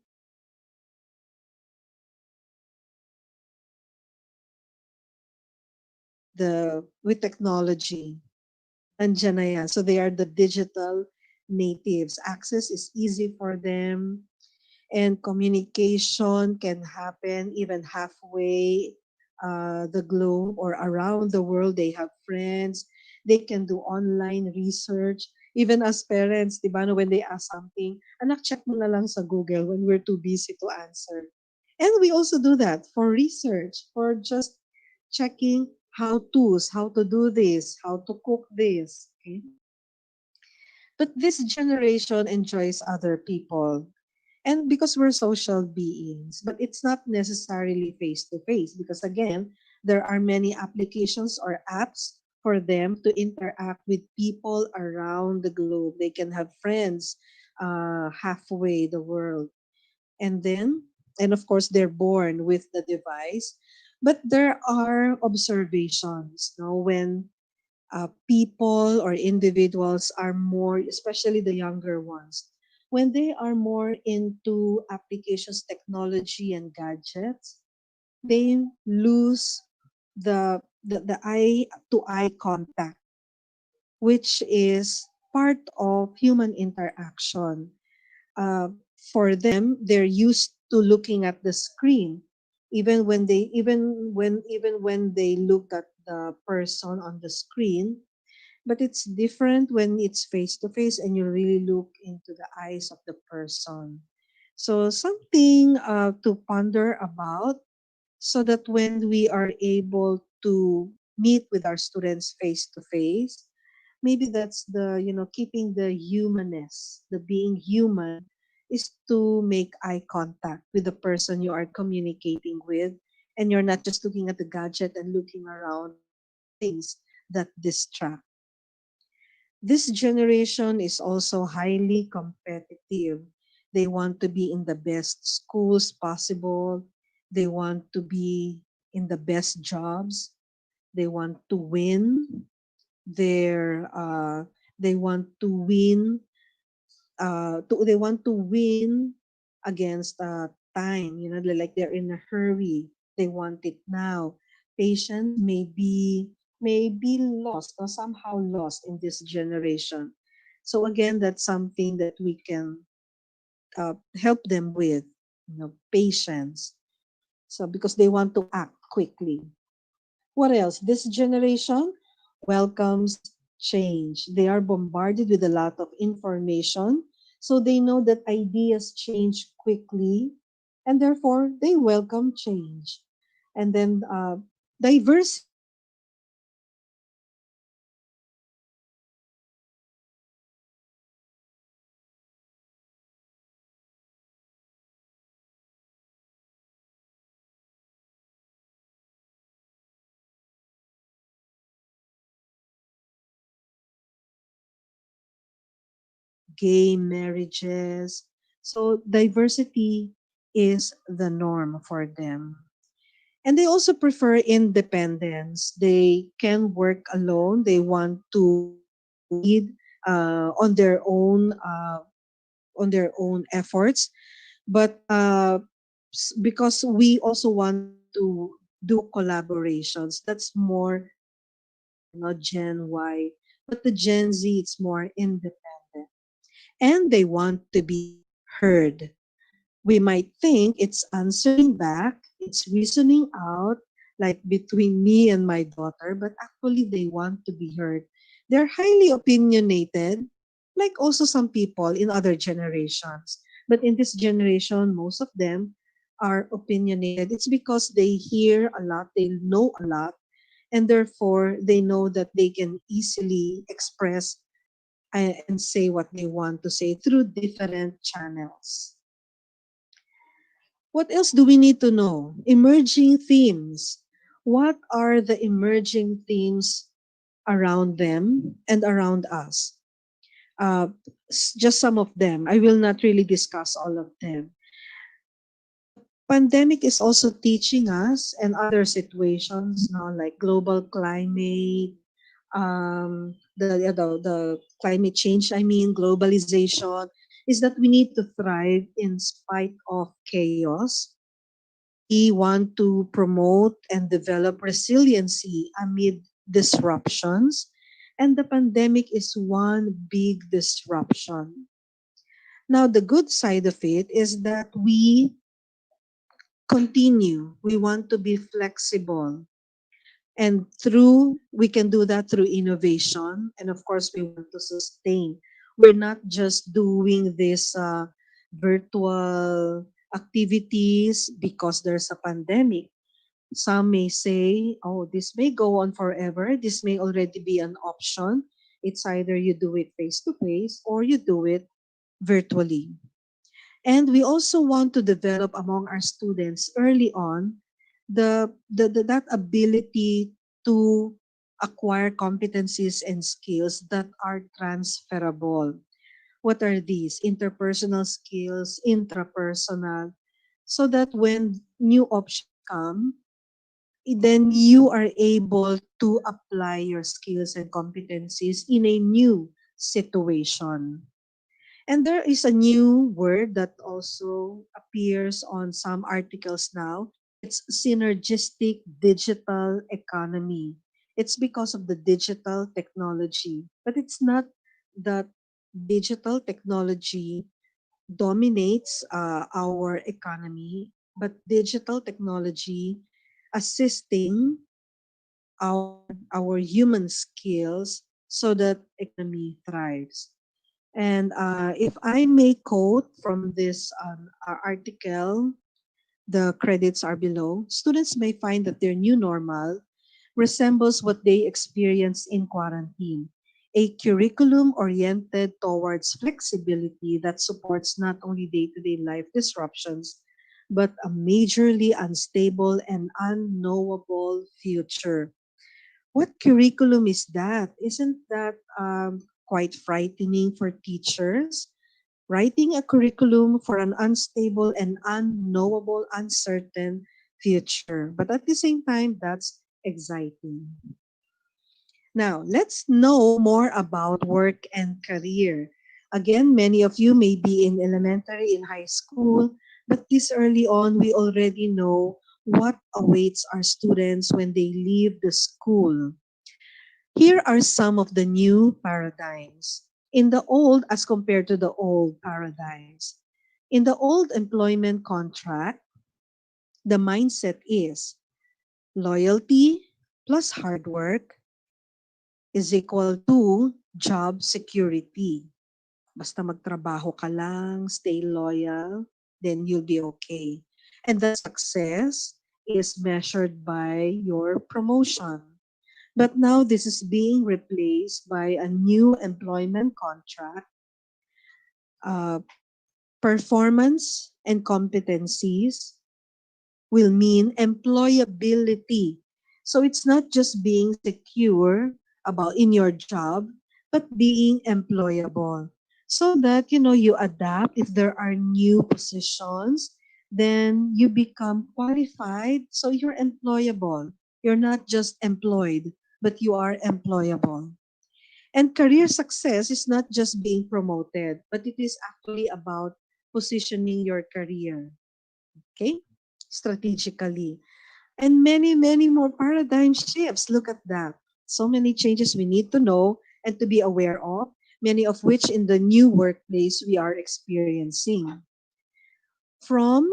with technology. Andyan na yan. So they are the digital natives. Access is easy for them, and communication can happen even halfway the globe or around the world. They have friends. They can do online research. Even as parents, di ba, no, when they ask something, anak, check mo na lang sa Google when we're too busy to answer. And we also do that for research, for just checking how to do this, how to cook this. Okay? But this generation enjoys other people. And because we're social beings, but it's not necessarily face to face, because again, there are many applications or apps for them to interact with people around the globe. They can have friends halfway the world. And of course, they're born with the device. But there are observations, no, when people or individuals are more, especially the younger ones, when they are more into applications, technology, and gadgets, they lose the eye to eye contact, which is part of human interaction. Uh, for them, they're used to looking at the screen, even when they look at the person on the screen. But it's different when it's face to face and you really look into the eyes of the person. So something to ponder about, so that when we are able to meet with our students face to face, maybe that's keeping the humanness, the being human, is to make eye contact with the person you are communicating with and you're not just looking at the gadget and looking around things that distract. This generation is also highly competitive. They want to be in the best schools possible. They want to be in the best jobs. They want to win. Their they want to win. They want to win against time. You know, like they're in a hurry. They want it now. Patience may be lost or somehow lost in this generation. So again, that's something that we can help them with, patience. So because they want to act quickly. What else? This generation welcomes change. They are bombarded with a lot of information, so they know that ideas change quickly, and therefore they welcome change. And then diversity. Gay marriages. So diversity is the norm for them. And they also prefer independence. They can work alone. They want to lead on their own efforts. But because we also want to do collaborations, that's more not Gen Y, but the Gen Z. It's more independent, and they want to be heard. We might think it's answering back, it's reasoning out, like between me and my daughter, but actually they want to be heard. They're highly opinionated, like also some people in other generations. But in this generation, most of them are opinionated. It's because they hear a lot, they know a lot, and therefore they know that they can easily express and say what they want to say through different channels. What else do we need to know? Emerging themes. What are the emerging themes around them and around us? Uh, just some of them. I will not really discuss all of them. The pandemic is also teaching us and other situations, like global climate, the climate change, globalization, is that we need to thrive in spite of chaos. We want to promote and develop resiliency amid disruptions, and the pandemic is one big disruption. Now, the good side of it is that we continue. We want to be flexible. And we can do that through innovation. And of course, we want to sustain. We're not just doing this virtual activities because there's a pandemic. Some may say, oh, this may go on forever. This may already be an option. It's either you do it face to face or you do it virtually. And we also want to develop among our students early on that ability to acquire competencies and skills that are transferable. What are these? Interpersonal skills, intrapersonal, so that when new options come, then you are able to apply your skills and competencies in a new situation. And there is a new word that also appears on some articles now. It's synergistic digital economy. It's because of the digital technology, but it's not that digital technology dominates our economy, but digital technology assisting our human skills so that economy thrives. And if I may quote from this article, the credits are below. Students may find that their new normal resembles what they experienced in quarantine, a curriculum oriented towards flexibility that supports not only day-to-day life disruptions, but a majorly unstable and unknowable future. What curriculum is that? Isn't that quite frightening for teachers? Writing a curriculum for an unstable and unknowable, uncertain future. But at the same time, that's exciting. Now, let's know more about work and career. Again, many of you may be in elementary, in high school, but this early on, we already know what awaits our students when they leave the school. Here are some of the new paradigms. In the old, as compared to the old paradigms. In the old employment contract, the mindset is loyalty plus hard work is equal to job security. Basta magtrabaho ka lang, stay loyal, then you'll be okay. And the success is measured by your promotion. But now this is being replaced by a new employment contract. Performance and competencies will mean employability. So it's not just being secure about in your job, but being employable. So that you adapt if there are new positions, then you become qualified, so you're employable. You're not just employed, but you are employable. And career success is not just being promoted, but it is actually about positioning your career, okay? Strategically. And many, many more paradigm shifts. Look at that. So many changes we need to know and to be aware of, many of which in the new workplace we are experiencing. From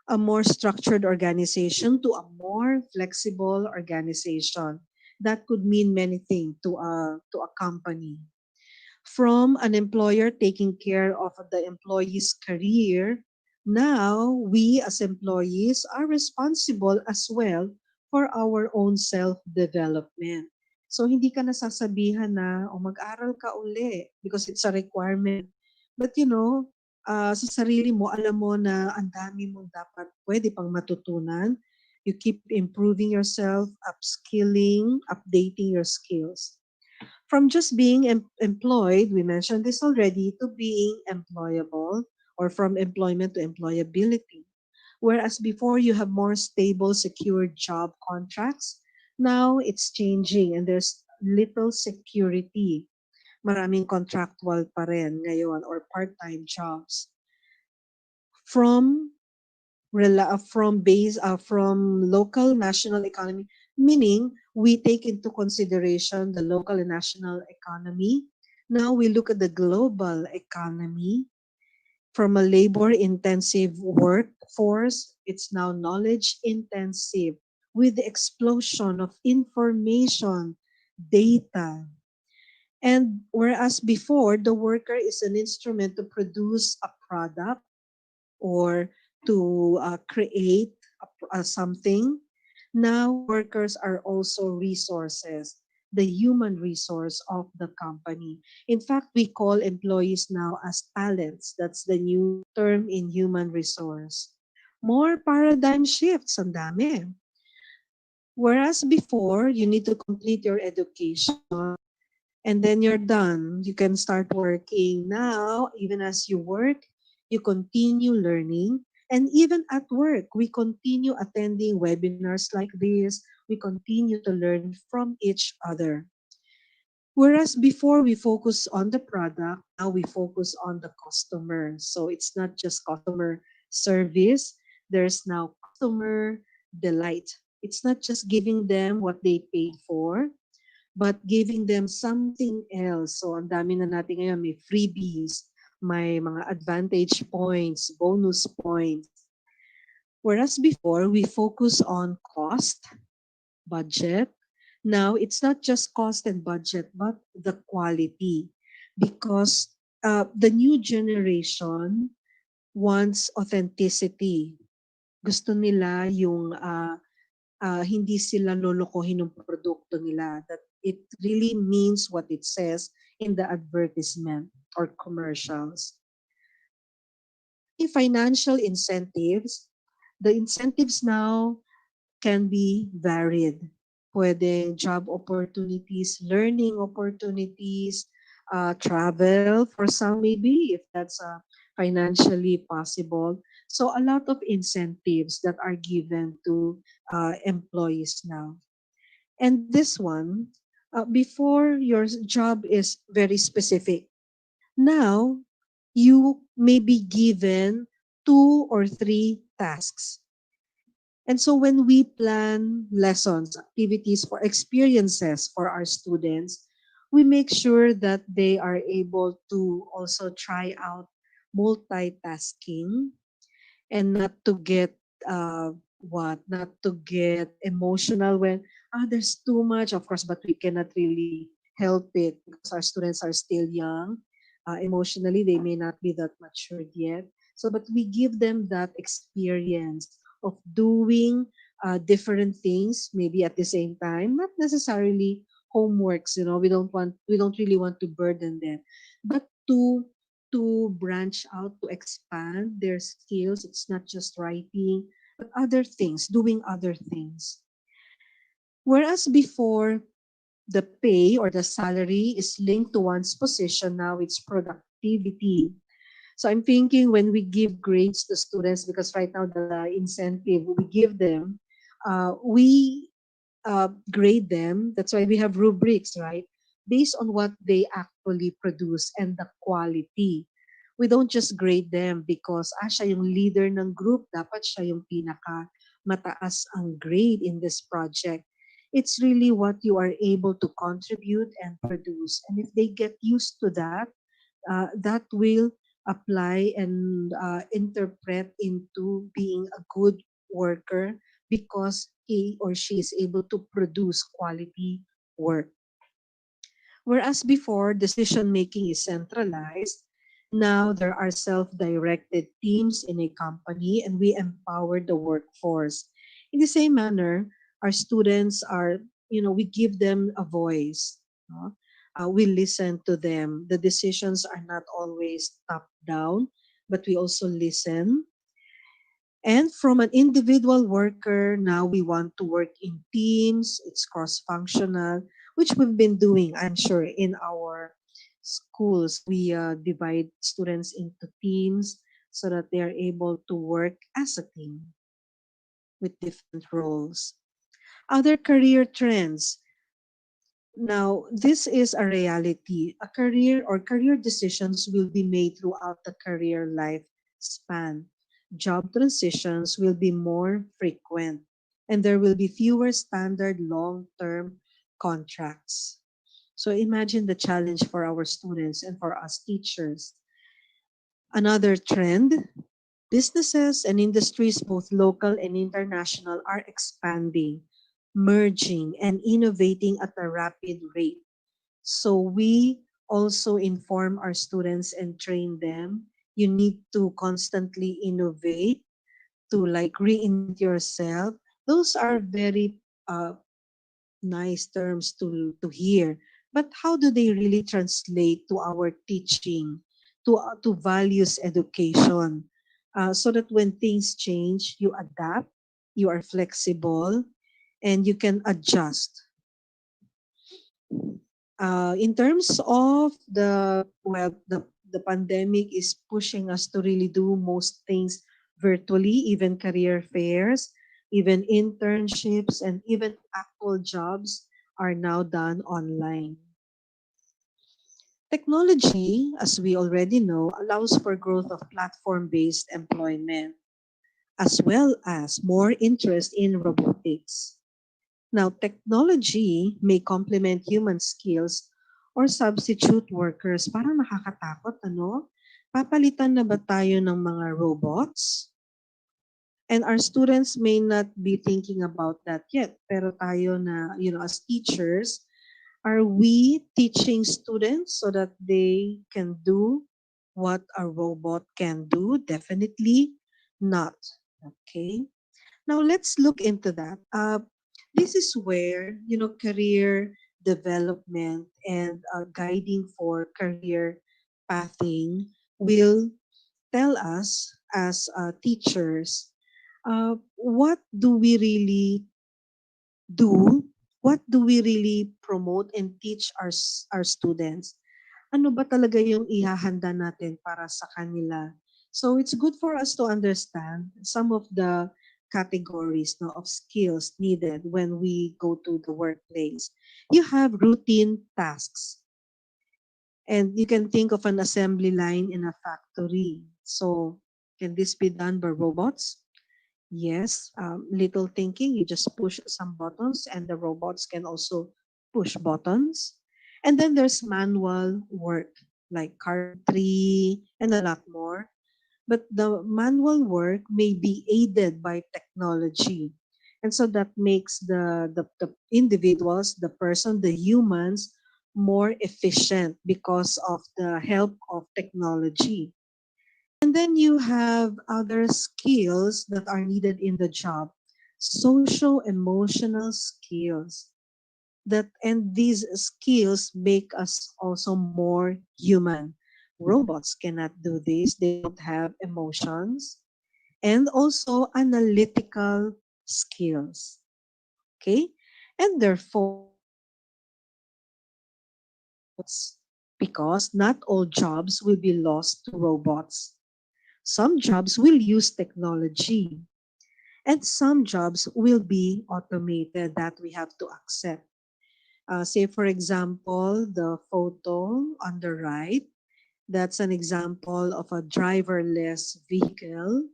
a more structured organization to a more flexible organization. That could mean many things to a company. From an employer taking care of the employee's career, now we as employees are responsible as well for our own self-development. So hindi ka nasasabihan na mag-aral ka uli because it's a requirement. But sa sarili mo, alam mo na ang dami mong dapat pwede pang matutunan. You keep improving yourself, upskilling, updating your skills. From just being employed, we mentioned this already, to being employable, or from employment to employability. Whereas before you have more stable, secure job contracts, now it's changing and there's little security. Maraming contractual pa rin ngayon or part-time jobs. From local national economy, meaning we take into consideration the local and national economy. Now we look at the global economy. From a labor-intensive workforce, it's now knowledge-intensive with the explosion of information, data. And whereas before, the worker is an instrument to produce a product or to create something, now workers are also resources, the human resource of the company. In fact, we call employees now as talents. That's the new term in human resource. More paradigm shifts, ang dami. Whereas before, you need to complete your education and then you're done. You can start working. Now, even as you work, you continue learning. And even at work, we continue attending webinars like this. We continue to learn from each other. Whereas before we focus on the product, now we focus on the customer. So it's not just customer service, there's now customer delight. It's not just giving them what they paid for, but giving them something else. So ang dami na natin ngayon, may freebies, may mga advantage points, bonus points. Whereas before, we focus on cost, budget. Now, it's not just cost and budget, but the quality. Because the new generation wants authenticity. Gusto nila yung hindi sila lolokohin ng produkto nila. That it really means what it says in the advertisement or commercials. Financial incentives The incentives now can be varied. Pwedeng job opportunities, learning opportunities, travel for some maybe, if that's financially possible. So a lot of incentives that are given to employees now. And this one, before your job is very specific. Now, you may be given 2 or 3 tasks. And so when we plan lessons, activities for experiences for our students, we make sure that they are able to also try out multitasking and not to get not to get emotional when there's too much, of course, but we cannot really help it because our students are still young. Emotionally they may not be that matured yet, so but we give them that experience of doing different things maybe at the same time, not necessarily homeworks, we don't really want to burden them, but to branch out, to expand their skills. It's not just writing, but other things, doing other things. Whereas before, the pay or the salary is linked to one's position, now it's productivity. So I'm thinking when we give grades to students, because right now the incentive we give them, we grade them. That's why we have rubrics, right? Based on what they actually produce and the quality. We don't just grade them because siya yung leader ng group, dapat siya yung pinaka mataas ang grade in this project. It's really what you are able to contribute and produce. And if they get used to that, that will apply and interpret into being a good worker because he or she is able to produce quality work. Whereas before, decision making is centralized, now there are self-directed teams in a company and we empower the workforce. In the same manner, our students are, we give them a voice. No? We listen to them. The decisions are not always top down, but we also listen. And from an individual worker, now we want to work in teams, it's cross-functional, which we've been doing, I'm sure, in our schools. We divide students into teams so that they are able to work as a team with different roles. Other career trends. Now, this is a reality. A career or career decisions will be made throughout the career life span. Job transitions will be more frequent, and there will be fewer standard long-term contracts. So imagine the challenge for our students and for us teachers. Another trend, businesses and industries, both local and international, are expanding, merging, and innovating at a rapid rate. So we also inform our students and train them. You need to constantly innovate, to like reinvent yourself. Those are very nice terms to hear. But how do they really translate to our teaching, to values education? So that when things change, you adapt, you are flexible, and you can adjust. In terms of the pandemic is pushing us to really do most things virtually, even career fairs, even internships, and even actual jobs are now done online. Technology, as we already know, allows for growth of platform-based employment, as well as more interest in robotics. Now, technology may complement human skills or substitute workers. Parang nakakatakot, ano? Papalitan na ba tayo ng mga robots? And our students may not be thinking about that yet. Pero tayo na, as teachers, are we teaching students so that they can do what a robot can do? Definitely not. Okay? Now let's look into that. This is where career development and guiding for career pathing will tell us as teachers what do we really do? What do we really promote and teach our students? Ano ba talaga yung ihahanda natin para sa kanila? So it's good for us to understand some of the categories, no, of skills needed when we go to the workplace. You have routine tasks, and you can think of an assembly line in a factory. So can this be done by robots? Yes, little thinking, you just push some buttons and the robots can also push buttons. And then there's manual work like carpentry and a lot more. But the manual work may be aided by technology. And so that makes the individuals, the person, the humans more efficient because of the help of technology. And then you have other skills that are needed in the job, social emotional skills. That and these skills make us also more human. Robots cannot do this, they don't have emotions. And also analytical skills. Okay? And therefore, because not all jobs will be lost to robots. Some jobs will use technology, and some jobs will be automated that we have to accept. Say, for example, the photo on the right, that's an example of a driverless vehicle.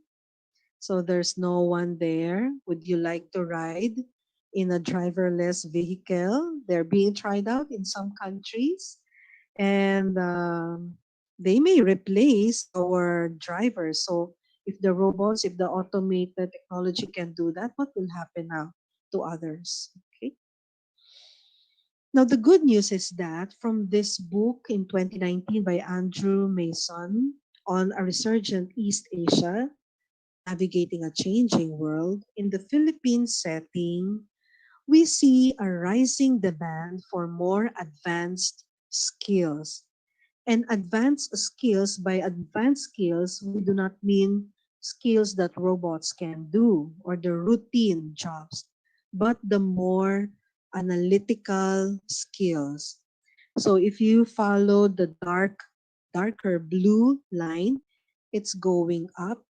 So there's no one there. Would you like to ride in a driverless vehicle? They're being tried out in some countries, and they may replace our drivers. So if the robots, if the automated technology can do that, what will happen now to others? Okay. Now the good news is that from this book in 2019 by Andrew Mason on a resurgent East Asia, navigating a changing world, in the Philippine setting, we see a rising demand for more advanced skills. And advanced skills, by advanced skills, we do not mean skills that robots can do or the routine jobs, but the more analytical skills. So if you follow the darker blue line, it's going up.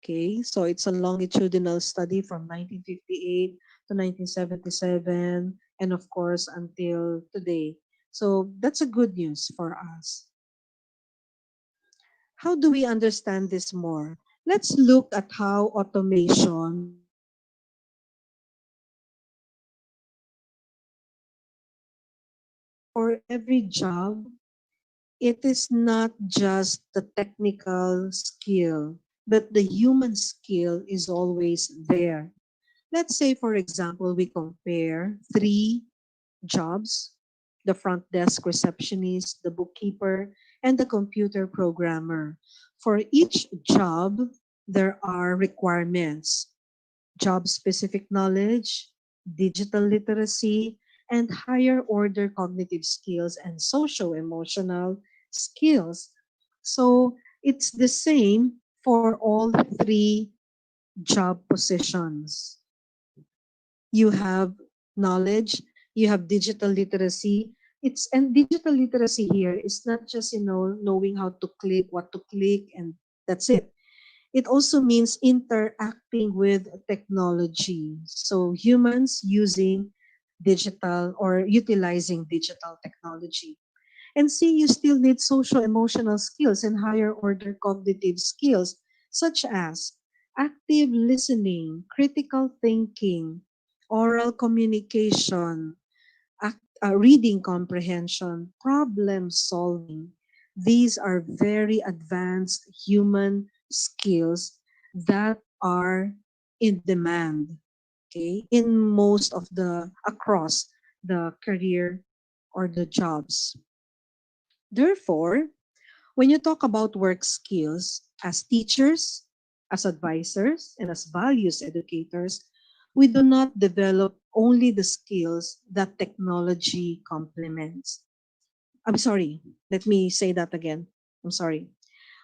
Okay, so it's a longitudinal study from 1958 to 1977, and of course until today. So that's a good news for us. How do we understand this more? Let's look at how automation for every job, it is not just the technical skill, but the human skill is always there. Let's say, for example, we compare three jobs: the front desk receptionist, the bookkeeper, and the computer programmer. For each job, there are requirements: job specific knowledge, digital literacy, and higher order cognitive skills and social emotional skills. So it's the same for all three job positions. You have knowledge, you have digital literacy. And digital literacy here is not just, knowing how to click, what to click, and that's it. It also means interacting with technology. So humans using digital or utilizing digital technology. And see, you still need social emotional skills and higher order cognitive skills, such as active listening, critical thinking, oral communication, reading comprehension, problem solving. These are very advanced human skills that are in demand, okay, in most of across the career or the jobs. Therefore, when you talk about work skills as teachers, as advisors, and as values educators, we do not develop only the skills that technology complements. I'm sorry, let me say that again. I'm sorry.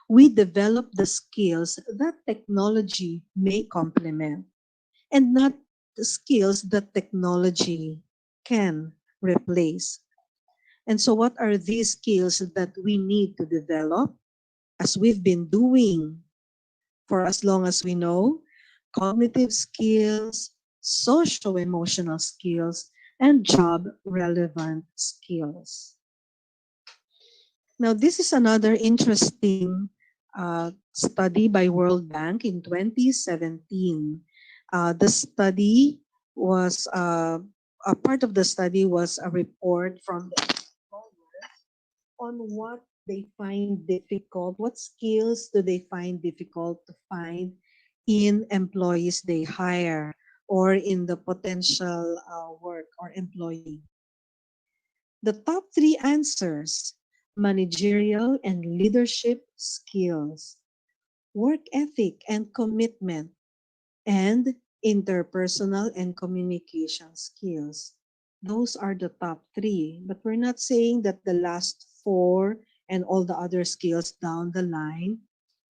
we develop the skills that technology may complement and not the skills that technology can replace. And so, what are these skills that we need to develop as we've been doing for as long as we know? Cognitive skills, social emotional skills, and job relevant skills. Now, this is another interesting study by World Bank in 2017. The study was, a part of the study was a report from the employer on what they find difficult, what skills do they find difficult to find in employees they hire or in the potential work or employee. The top three answers: managerial and leadership skills, work ethic and commitment, and interpersonal and communication skills. Those are the top three, but we're not saying that the last four and all the other skills down the line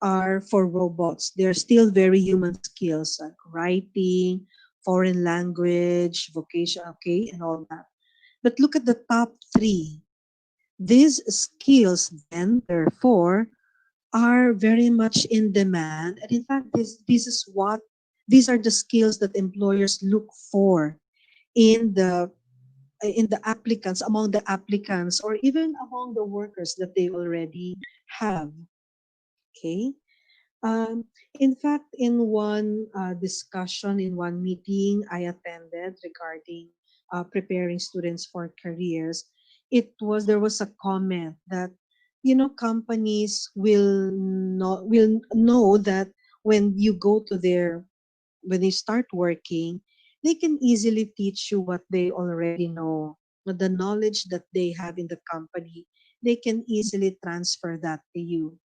are for robots. They're still very human skills like writing, foreign language, vocation, okay, and all that. But look at the top three. These skills then, therefore, are very much in demand. And in fact, these are the skills that employers look for in the applicants, among the applicants, or even among the workers that they already have. Okay. In fact, in one discussion, in one meeting I attended regarding preparing students for careers, there was a comment that, companies will know that when you go to when they start working, they can easily teach you what they already know. But the knowledge that they have in the company, they can easily transfer that to you.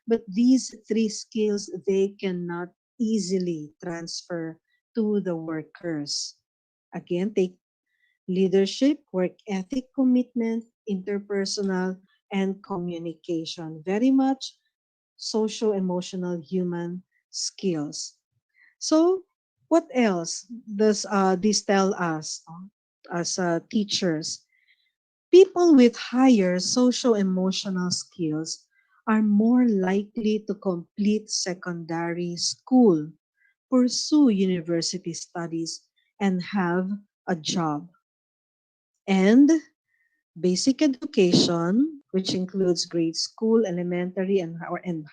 But these three skills, they cannot easily transfer to the workers. Again, take leadership, work ethic, commitment, interpersonal, and communication. Very much social, emotional, human skills. So, what else does this tell us as teachers? People with higher social emotional skills are more likely to complete secondary school, pursue university studies, and have a job. And basic education, which includes grade school, elementary, and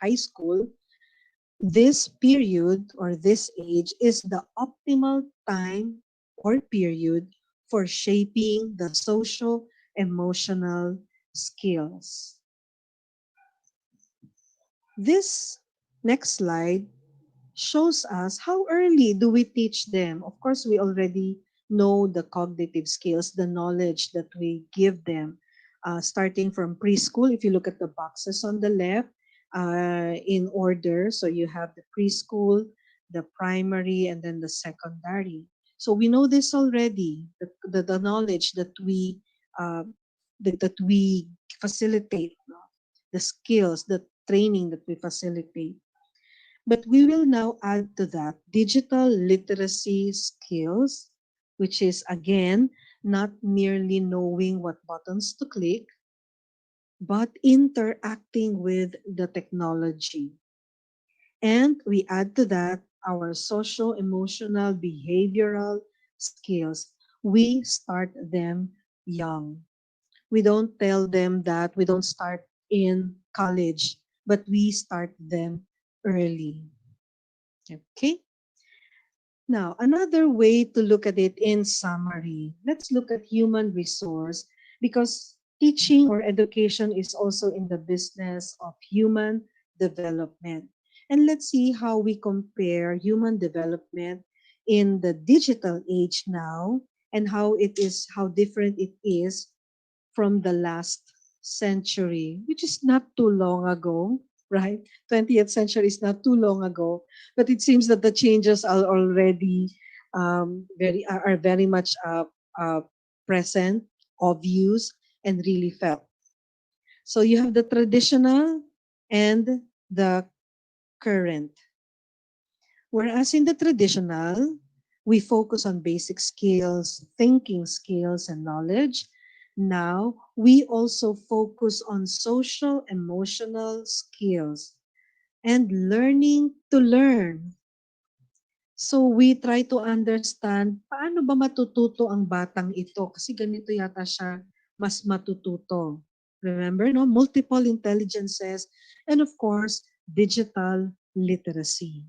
high school, this period or this age is the optimal time or period for shaping the social emotional skills. This next slide shows us how early do we teach them. Of course, we already know the cognitive skills, the knowledge that we give them, starting from preschool. If you look at the boxes on the left, in order, so you have the preschool, the primary, and then the secondary. So we know this already, the knowledge that uh, we facilitate, no? The skills, the training that we facilitate. But we will now add to that digital literacy skills, which is again not merely knowing what buttons to click, but interacting with the technology. And we add to that our social, emotional, behavioral skills. We start them young. We don't tell them that we don't start in college, but we start them early. Okay? Now, another way to look at it in summary, let's look at human resource, because teaching or education is also in the business of human development. And let's see how we compare human development in the digital age now and how different it is from the last century, which is not too long ago, right? 20th century is not too long ago, but it seems that the changes are already are very much present, obvious, and really felt. So you have the traditional and the current. Whereas in the traditional, we focus on basic skills, thinking skills, and knowledge. Now, we also focus on social emotional skills and learning to learn. So we try to understand paano ba matututo ang batang ito kasi ganito yata siya mas matututo. Remember, no? Multiple intelligences and of course, digital literacy.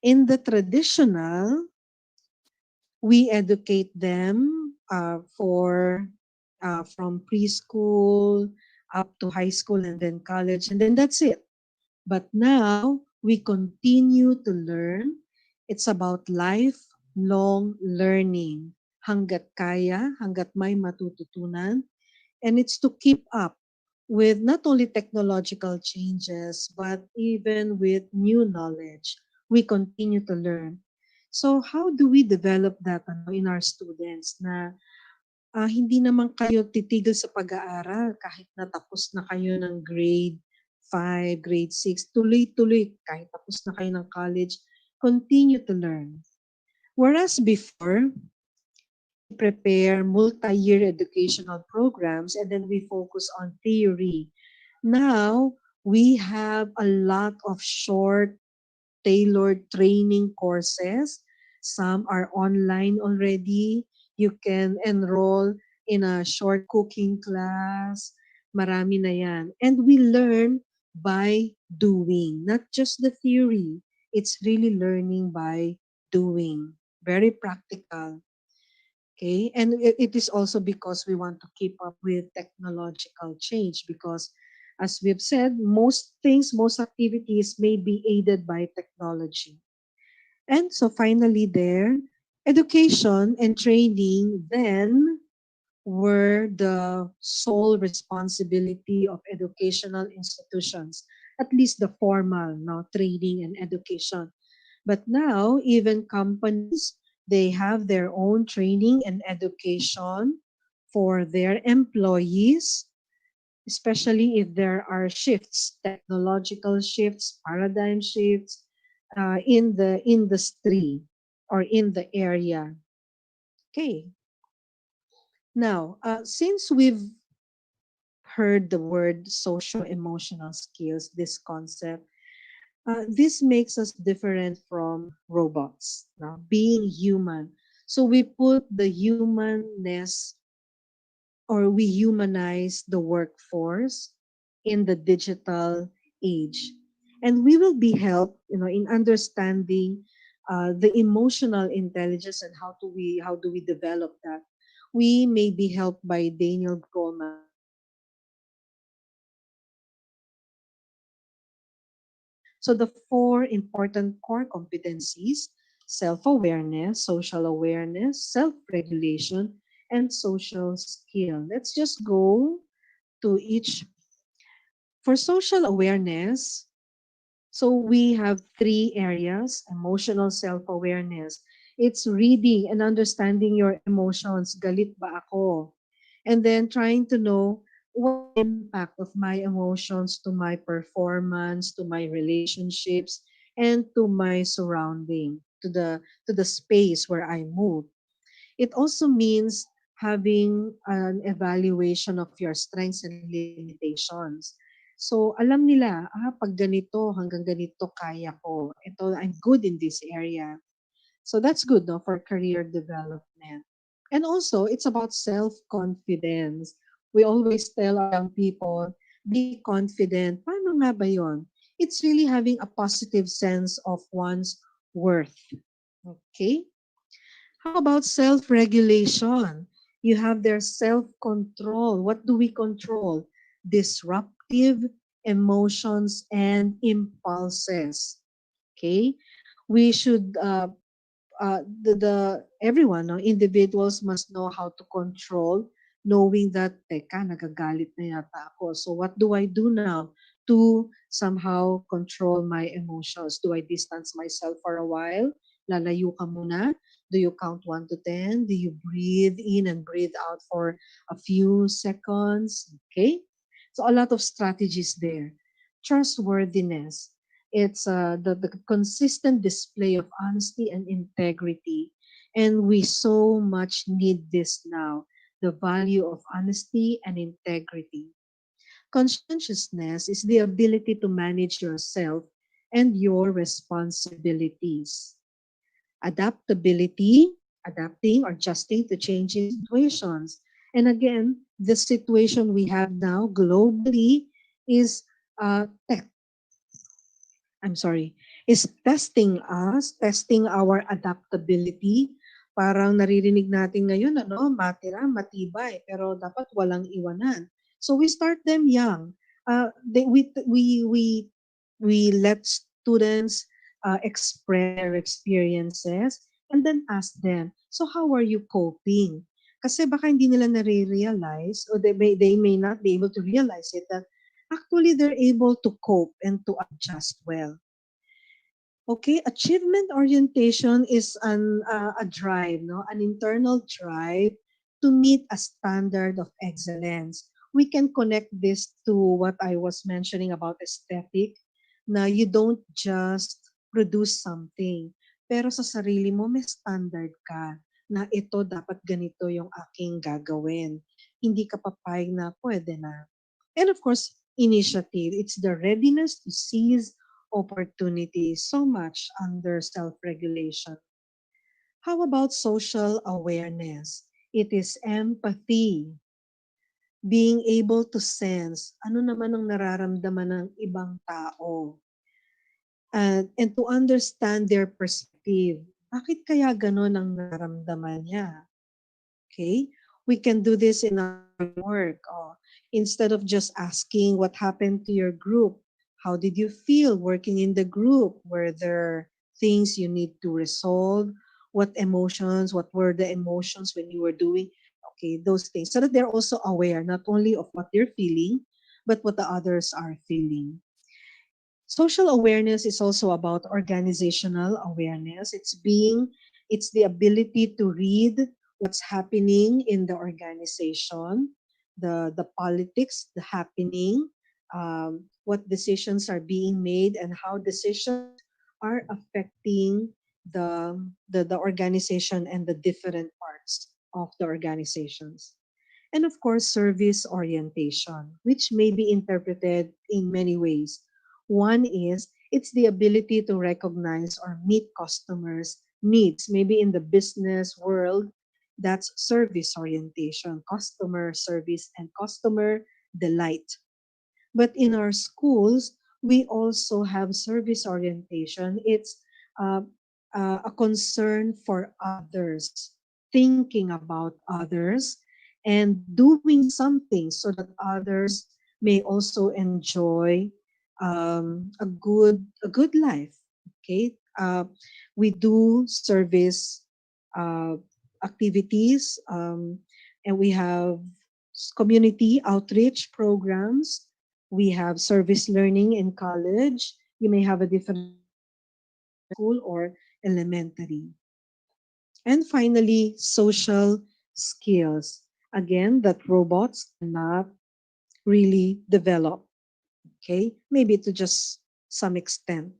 In the traditional, we educate them from preschool up to high school and then college, and then that's it. But now we continue to learn. It's about lifelong learning. Hanggat kaya, hanggat may matututunan, and it's to keep up with not only technological changes, but even with new knowledge. We continue to learn. So how do we develop that in our students na hindi naman kayo titigil sa pag-aaral kahit natapos na kayo ng grade 5, grade 6, tuloy-tuloy kahit tapos na kayo ng college, continue to learn. Whereas before, we prepare multi-year educational programs and then we focus on theory. Now, we have a lot of short, tailored training courses. Some are online already. You can enroll in a short cooking class. Marami na yan. And we learn by doing, not just the theory. It's really learning by doing. Very practical. Okay, and it is also because we want to keep up with technological change because as we've said, most things, most activities may be aided by technology. And so finally there, education and training then were the sole responsibility of educational institutions, at least the formal training and education. But now, even companies, they have their own training and education for their employees, especially if there are shifts, technological shifts, paradigm shifts in the industry or in the area. Okay. Now, since we've heard the word social-emotional skills, this concept, this makes us different from robots, being human. So we put the humanness or we humanize the workforce in the digital age. And we will be helped, in understanding the emotional intelligence and how do we develop that. We may be helped by Daniel Goleman. So the four important core competencies: self-awareness, social awareness, self-regulation, and social skill. Let's just go to each. For social awareness, so we have three areas: emotional self-awareness. It's reading and understanding your emotions. Galit ba ako? And then trying to know what impact of my emotions to my performance, to my relationships, and to my surrounding, to the space where I move. It also means having an evaluation of your strengths and limitations. So alam nila, pag ganito, hanggang ganito kaya ko. Ito, I'm good in this area. So that's good, no, for career development. And also, it's about self-confidence. We always tell our young people, be confident. Paano nga ba yun? It's really having a positive sense of one's worth. Okay? How about self-regulation? You have their self-control. What do we control? Disruptive emotions and impulses. Okay? We should everyone, no, individuals must know how to control, knowing that, teka, nagagalit na yata ako. So what do I do now to somehow control my emotions? Do I distance myself for a while? Lalayo ka muna? Do you count 1 to 10? Do you breathe in and breathe out for a few seconds? Okay? So a lot of strategies there. trustworthiness. It's the consistent display of honesty and integrity. And we so much need this now, the value of honesty and integrity. Conscientiousness is the ability to manage yourself and your responsibilities. Adaptability, adapting or adjusting to changing situations. And again, the situation we have now globally is tech. I'm sorry, is testing us, testing our adaptability. Parang naririnig natin ngayon, ano, matira, matibay, pero dapat walang iwanan. So we start them young. We let students express their experiences and then ask them, so how are you coping? Kasi baka hindi nila nare-realize or they may not be able to realize it that actually they're able to cope and to adjust well. Okay, achievement orientation is a drive, no, an internal drive to meet a standard of excellence. We can connect this to what I was mentioning about aesthetic. Na you don't just produce something, pero sa sarili mo may standard ka na ito dapat ganito yung aking gagawin. Hindi ka papayag na pwede na. And of course, initiative. It's the readiness to seize opportunities, so much under self-regulation. How about social awareness? It is empathy, being able to sense ano naman ang nararamdaman ng ibang tao and to understand their perspective. Bakit kaya ganon ang nararamdaman niya? Okay? We can do this in our work. Instead of just asking what happened to your group, how did you feel working in the group? Were there things you need to resolve? What emotions, what were the emotions when you were doing? Okay, those things. So that they're also aware not only of what they're feeling, but what the others are feeling. Social awareness is also about organizational awareness. It's the ability to read what's happening in the organization, the politics, the happening, what decisions are being made, and how decisions are affecting the organization and the different parts of the organizations. And of course, service orientation, which may be interpreted in many ways. One is it's the ability to recognize or meet customers' needs. Maybe in the business world, that's service orientation, customer service, and customer delight. But in our schools, we also have service orientation. It's uh, a concern for others, thinking about others, and doing something so that others may also enjoy a good life. Okay, we do service uh, activities, and we have community outreach programs. We have service learning in college. You may have a different school or elementary. And finally, social skills. Again, that robots cannot really develop. Okay, maybe to just some extent,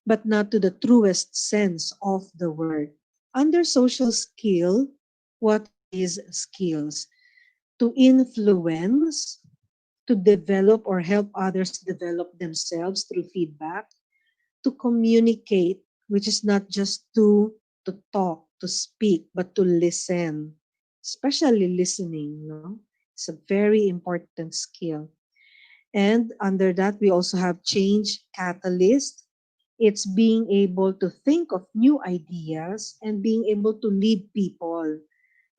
but not to the truest sense of the word. Under social skill, what are these skills? To influence, to develop or help others develop themselves through feedback, to communicate, which is not just to talk, to speak, but to listen, especially listening, no? It's a very important skill. And under that, we also have change catalyst. It's being able to think of new ideas and being able to lead people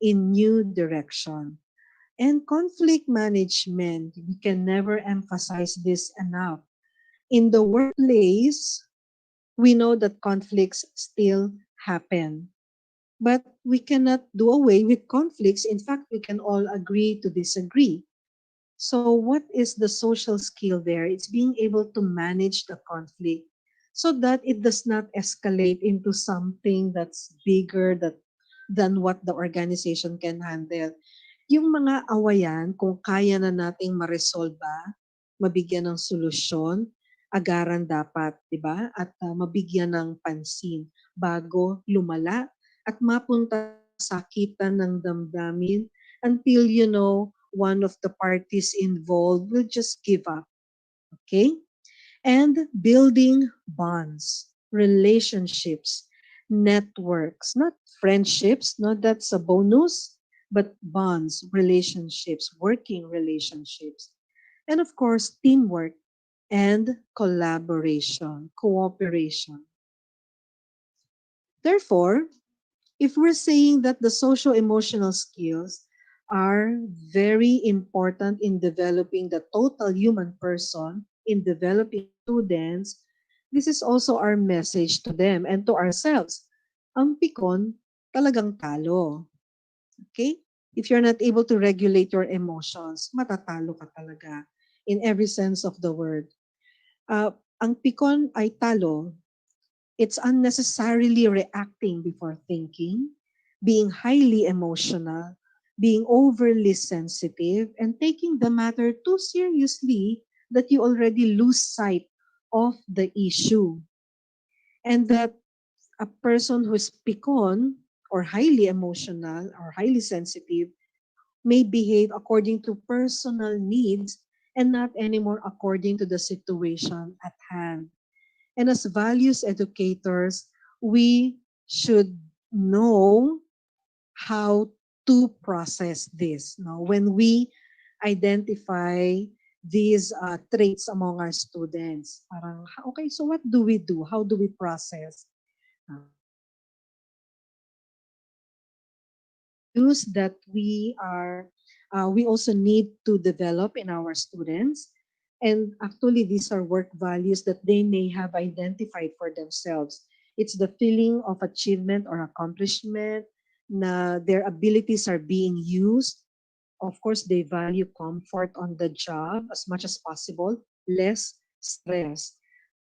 in new direction. And conflict management, we can never emphasize this enough. In the workplace, we know that conflicts still happen. But we cannot do away with conflicts. In fact, we can all agree to disagree. So what is the social skill there? It's being able to manage the conflict so that it does not escalate into something that's bigger than what the organization can handle. Yung mga awayan, kung kaya na nating ma-resolve ba, mabigyan ng solusyon, agaran dapat, di ba? At mabigyan ng pansin bago lumala at mapunta sa sakitan ng damdamin until, one of the parties involved will just give up. Okay? And building bonds, relationships, networks, not friendships, not that's a bonus, but bonds, relationships, working relationships. And of course, teamwork and collaboration, cooperation. Therefore, if we're saying that the social emotional skills are very important in developing the total human person, in developing students, this is also our message to them and to ourselves. Ang pikon, talagang talo. Okay? If you're not able to regulate your emotions, matatalo ka talaga in every sense of the word. Ang pikon ay talo. It's unnecessarily reacting before thinking, being highly emotional, being overly sensitive, and taking the matter too seriously that you already lose sight of the issue. And that a person who's pikon or highly emotional or highly sensitive may behave according to personal needs and not anymore according to the situation at hand. And as values educators, we should know how to process this. No? When we identify these traits among our students, parang, okay, so what do we do? How do we process? Values that we also need to develop in our students. And actually, these are work values that they may have identified for themselves. It's the feeling of achievement or accomplishment, na their abilities are being used. Of course, they value comfort on the job as much as possible, less stress.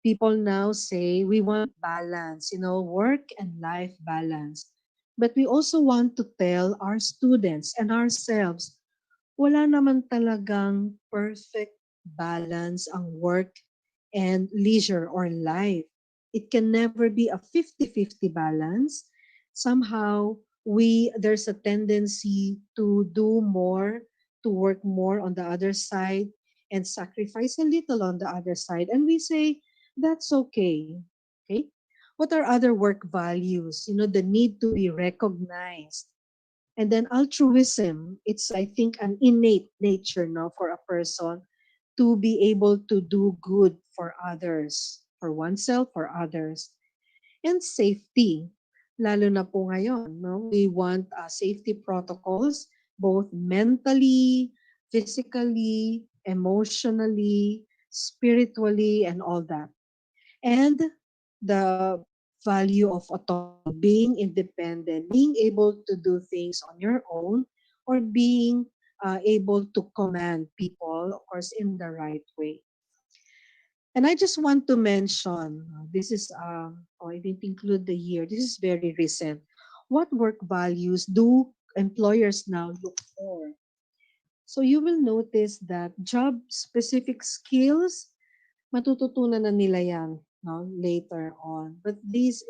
People now say we want balance, work and life balance. But we also want to tell our students and ourselves, wala naman talagang perfect balance ang work and leisure or life. It can never be a 50-50 balance. Somehow, there's a tendency to do more, to work more on the other side, and sacrifice a little on the other side. And we say, that's okay. Okay? What are other work values? The need to be recognized. And then altruism, it's, I think, an innate nature now for a person to be able to do good for others, for oneself, for others. And safety, lalo na po ngayon, no? We want safety protocols, both mentally, physically, emotionally, spiritually, and all that. And the value of autonomy, being independent, being able to do things on your own, or being able to command people, of course, in the right way. And I just want to mention, this is, I didn't include the year, this is very recent. What work values do employers now look for? So you will notice that job-specific skills, matututunan na nila yan, no, later on. But these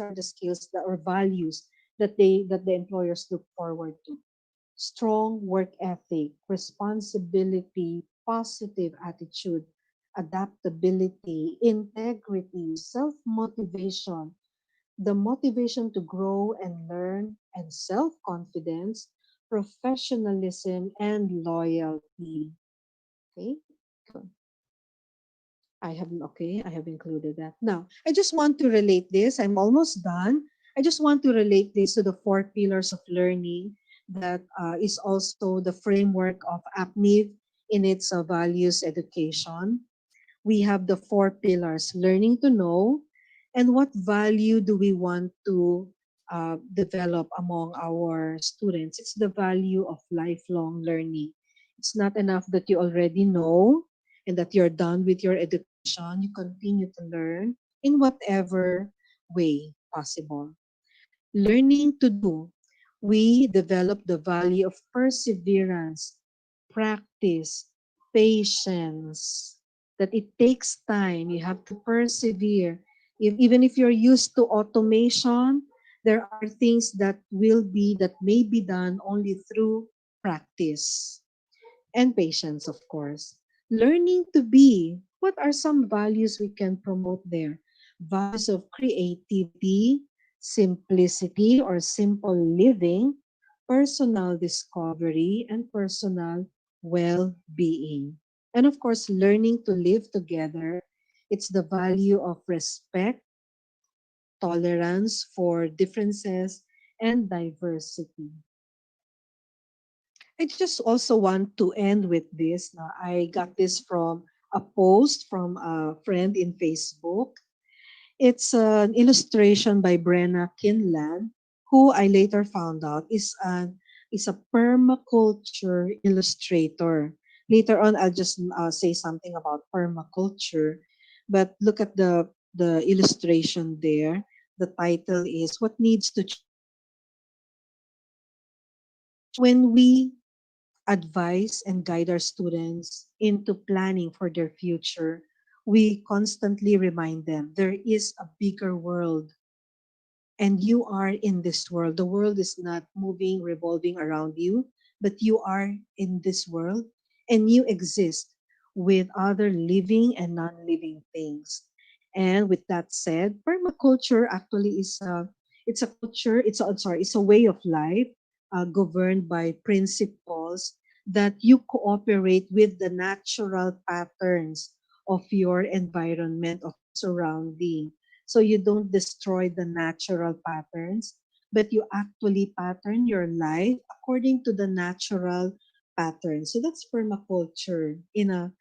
are the skills that or values that the employers look forward to. Strong work ethic, responsibility, positive attitude, adaptability, integrity, self-motivation, the motivation to grow and learn, and self-confidence, professionalism, and loyalty. Okay, good. I have included that. Now, I just want to relate this. I'm almost done. I just want to relate this to the 4 pillars of learning that is also the framework of APNIV in its values education. We have the 4 pillars: learning to know, and what value do we want to develop among our students? It's the value of lifelong learning. It's not enough that you already know and that you're done with your education. You continue to learn in whatever way possible. Learning to do, we develop the value of perseverance, practice, patience, that it takes time. You have to persevere. Even if you're used to automation, there are things that may be done only through practice and patience, of course. Learning to be, what are some values we can promote there? Values of creativity, simplicity or simple living, personal discovery, and personal well-being. And of course, learning to live together. It's the value of respect, tolerance for differences, and diversity. I just also want to end with this. Now, I got this from a post from a friend in Facebook. It's an illustration by Brenna Kinlan, who I later found out is a permaculture illustrator. Later on, I'll just say something about permaculture. But look at the illustration there. The title is "What Needs to Change When We Advise and Guide Our Students into Planning for Their Future." We constantly remind them there is a bigger world and you are in this world. The world is not moving, revolving around you, but you are in this world and you exist with other living and non-living things. And with that said, permaculture actually is it's a culture, it's a way of life governed by principles that you cooperate with the natural patterns of your environment, of surrounding. So you don't destroy the natural patterns, but you actually pattern your life according to the natural pattern. So that's permaculture in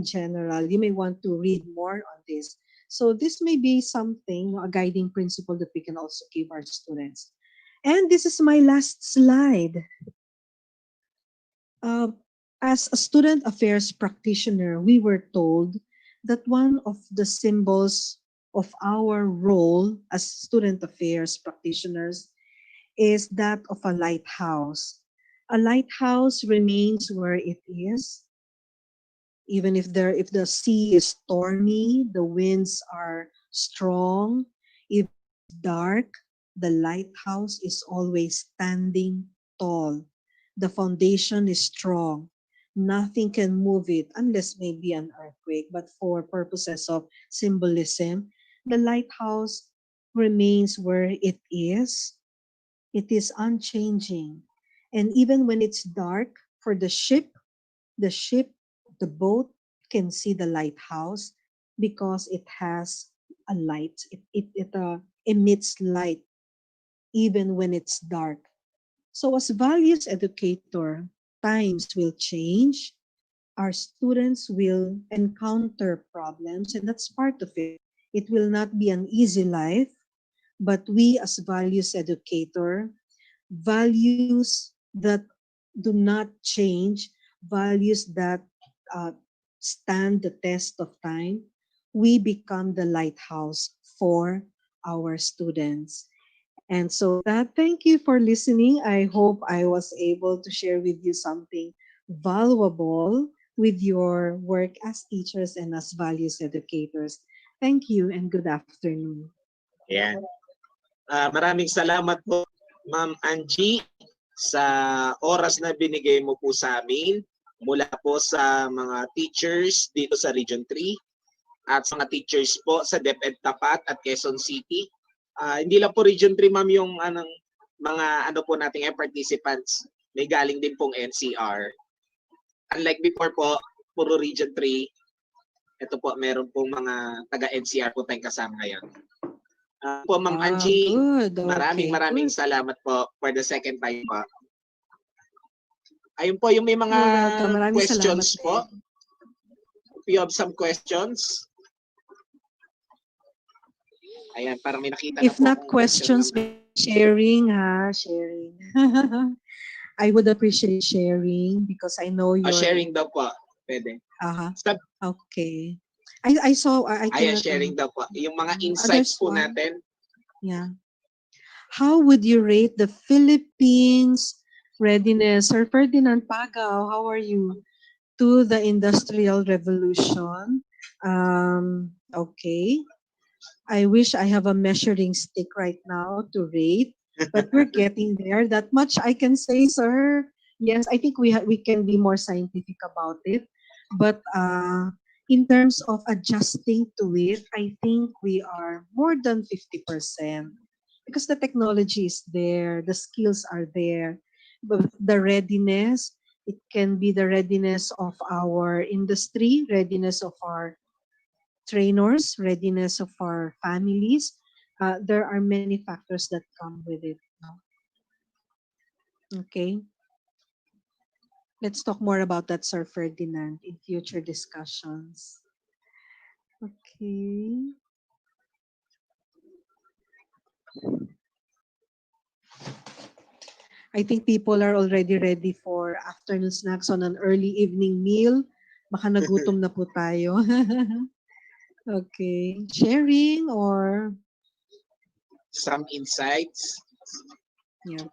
general. You may want to read more on this. So this may be something, a guiding principle that we can also give our students. And this is my last slide. Uh, as a student affairs practitioner, we were told that one of the symbols of our role as student affairs practitioners is that of a lighthouse. A lighthouse remains where it is, even if the sea is stormy, the winds are strong, if it's dark, the lighthouse is always standing tall. The foundation is strong. Nothing can move it unless maybe an earthquake. But for purposes of symbolism, the lighthouse remains where it is. It is unchanging. And even when it's dark, for the ship, the boat can see the lighthouse because it has a light. It emits light even when it's dark. So as values educator, times will change. Our students will encounter problems, and that's part of it. It will not be an easy life, but we as values educator, values that do not change, values that uh, stand the test of time, we become the lighthouse for our students. And so with that, thank you for listening. I hope I was able to share with you something valuable with your work as teachers and as values educators. Thank you and good afternoon. Ayan. Maraming salamat po, Ma'am Angie, sa oras na binigay mo po sa amin mula po sa mga teachers dito sa Region 3 at sa mga teachers po sa DepEd Tapat at Quezon City. Hindi lang po Region 3, ma'am, yung mga po nating participants. May galing din pong NCR. Unlike before po, puro Region 3. Ito po, meron pong mga taga-NCR po tayong kasama ngayon. Po, Ma'am Angie, good. maraming Good. salamat po for the second time po. Ayun po, yung may mga You're welcome. Maraming questions salamat po. din. If you have some questions. Ayan, parang may nakita If na po not akong questions, question sharing ha, sharing. I would appreciate sharing because I know you're sharing daw po. Pwede. Okay. I saw I Ayan, cannot sharing daw po. Yung mga there's insights po one. natin. Yeah. How would you rate the Philippines readiness? Sir Ferdinand Pagaw, how are you? to the Industrial Revolution. Okay. I wish I have a measuring stick right now to rate, but we're getting there. That much I can say, sir. Yes, I think we can be more scientific about it. But in terms of adjusting to it, I think we are more than 50% because the technology is there, the skills are there, but the readiness, it can be the readiness of our industry, readiness of our trainers, readiness of our families. There are many factors that come with it. Okay. Let's talk more about that, Sir Ferdinand, in future discussions. Okay. I think people are already ready for afternoon snacks on an early evening meal. Baka nagutom na po tayo. Okay. Sharing or Some insights. yeah.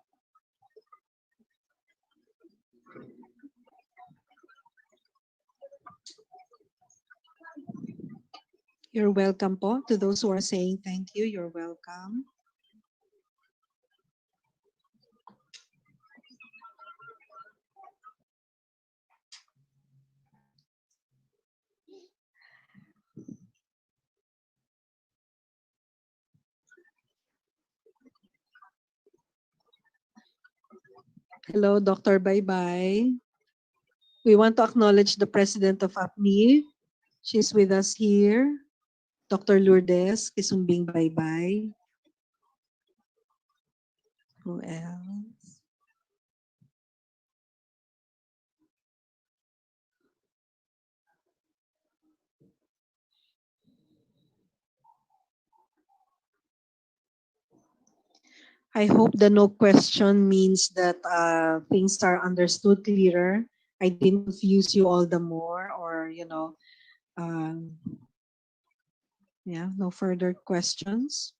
You're welcome po. To those who are saying thank you, you're welcome. Hello, Dr. Bye-Bye. We want to acknowledge the president of APMI. She's with us here. Dr. Lourdes Kisumbing Bye-Bye. Who else? I hope the no question means that things are understood clearer. I didn't confuse you all the more, or yeah, no further questions.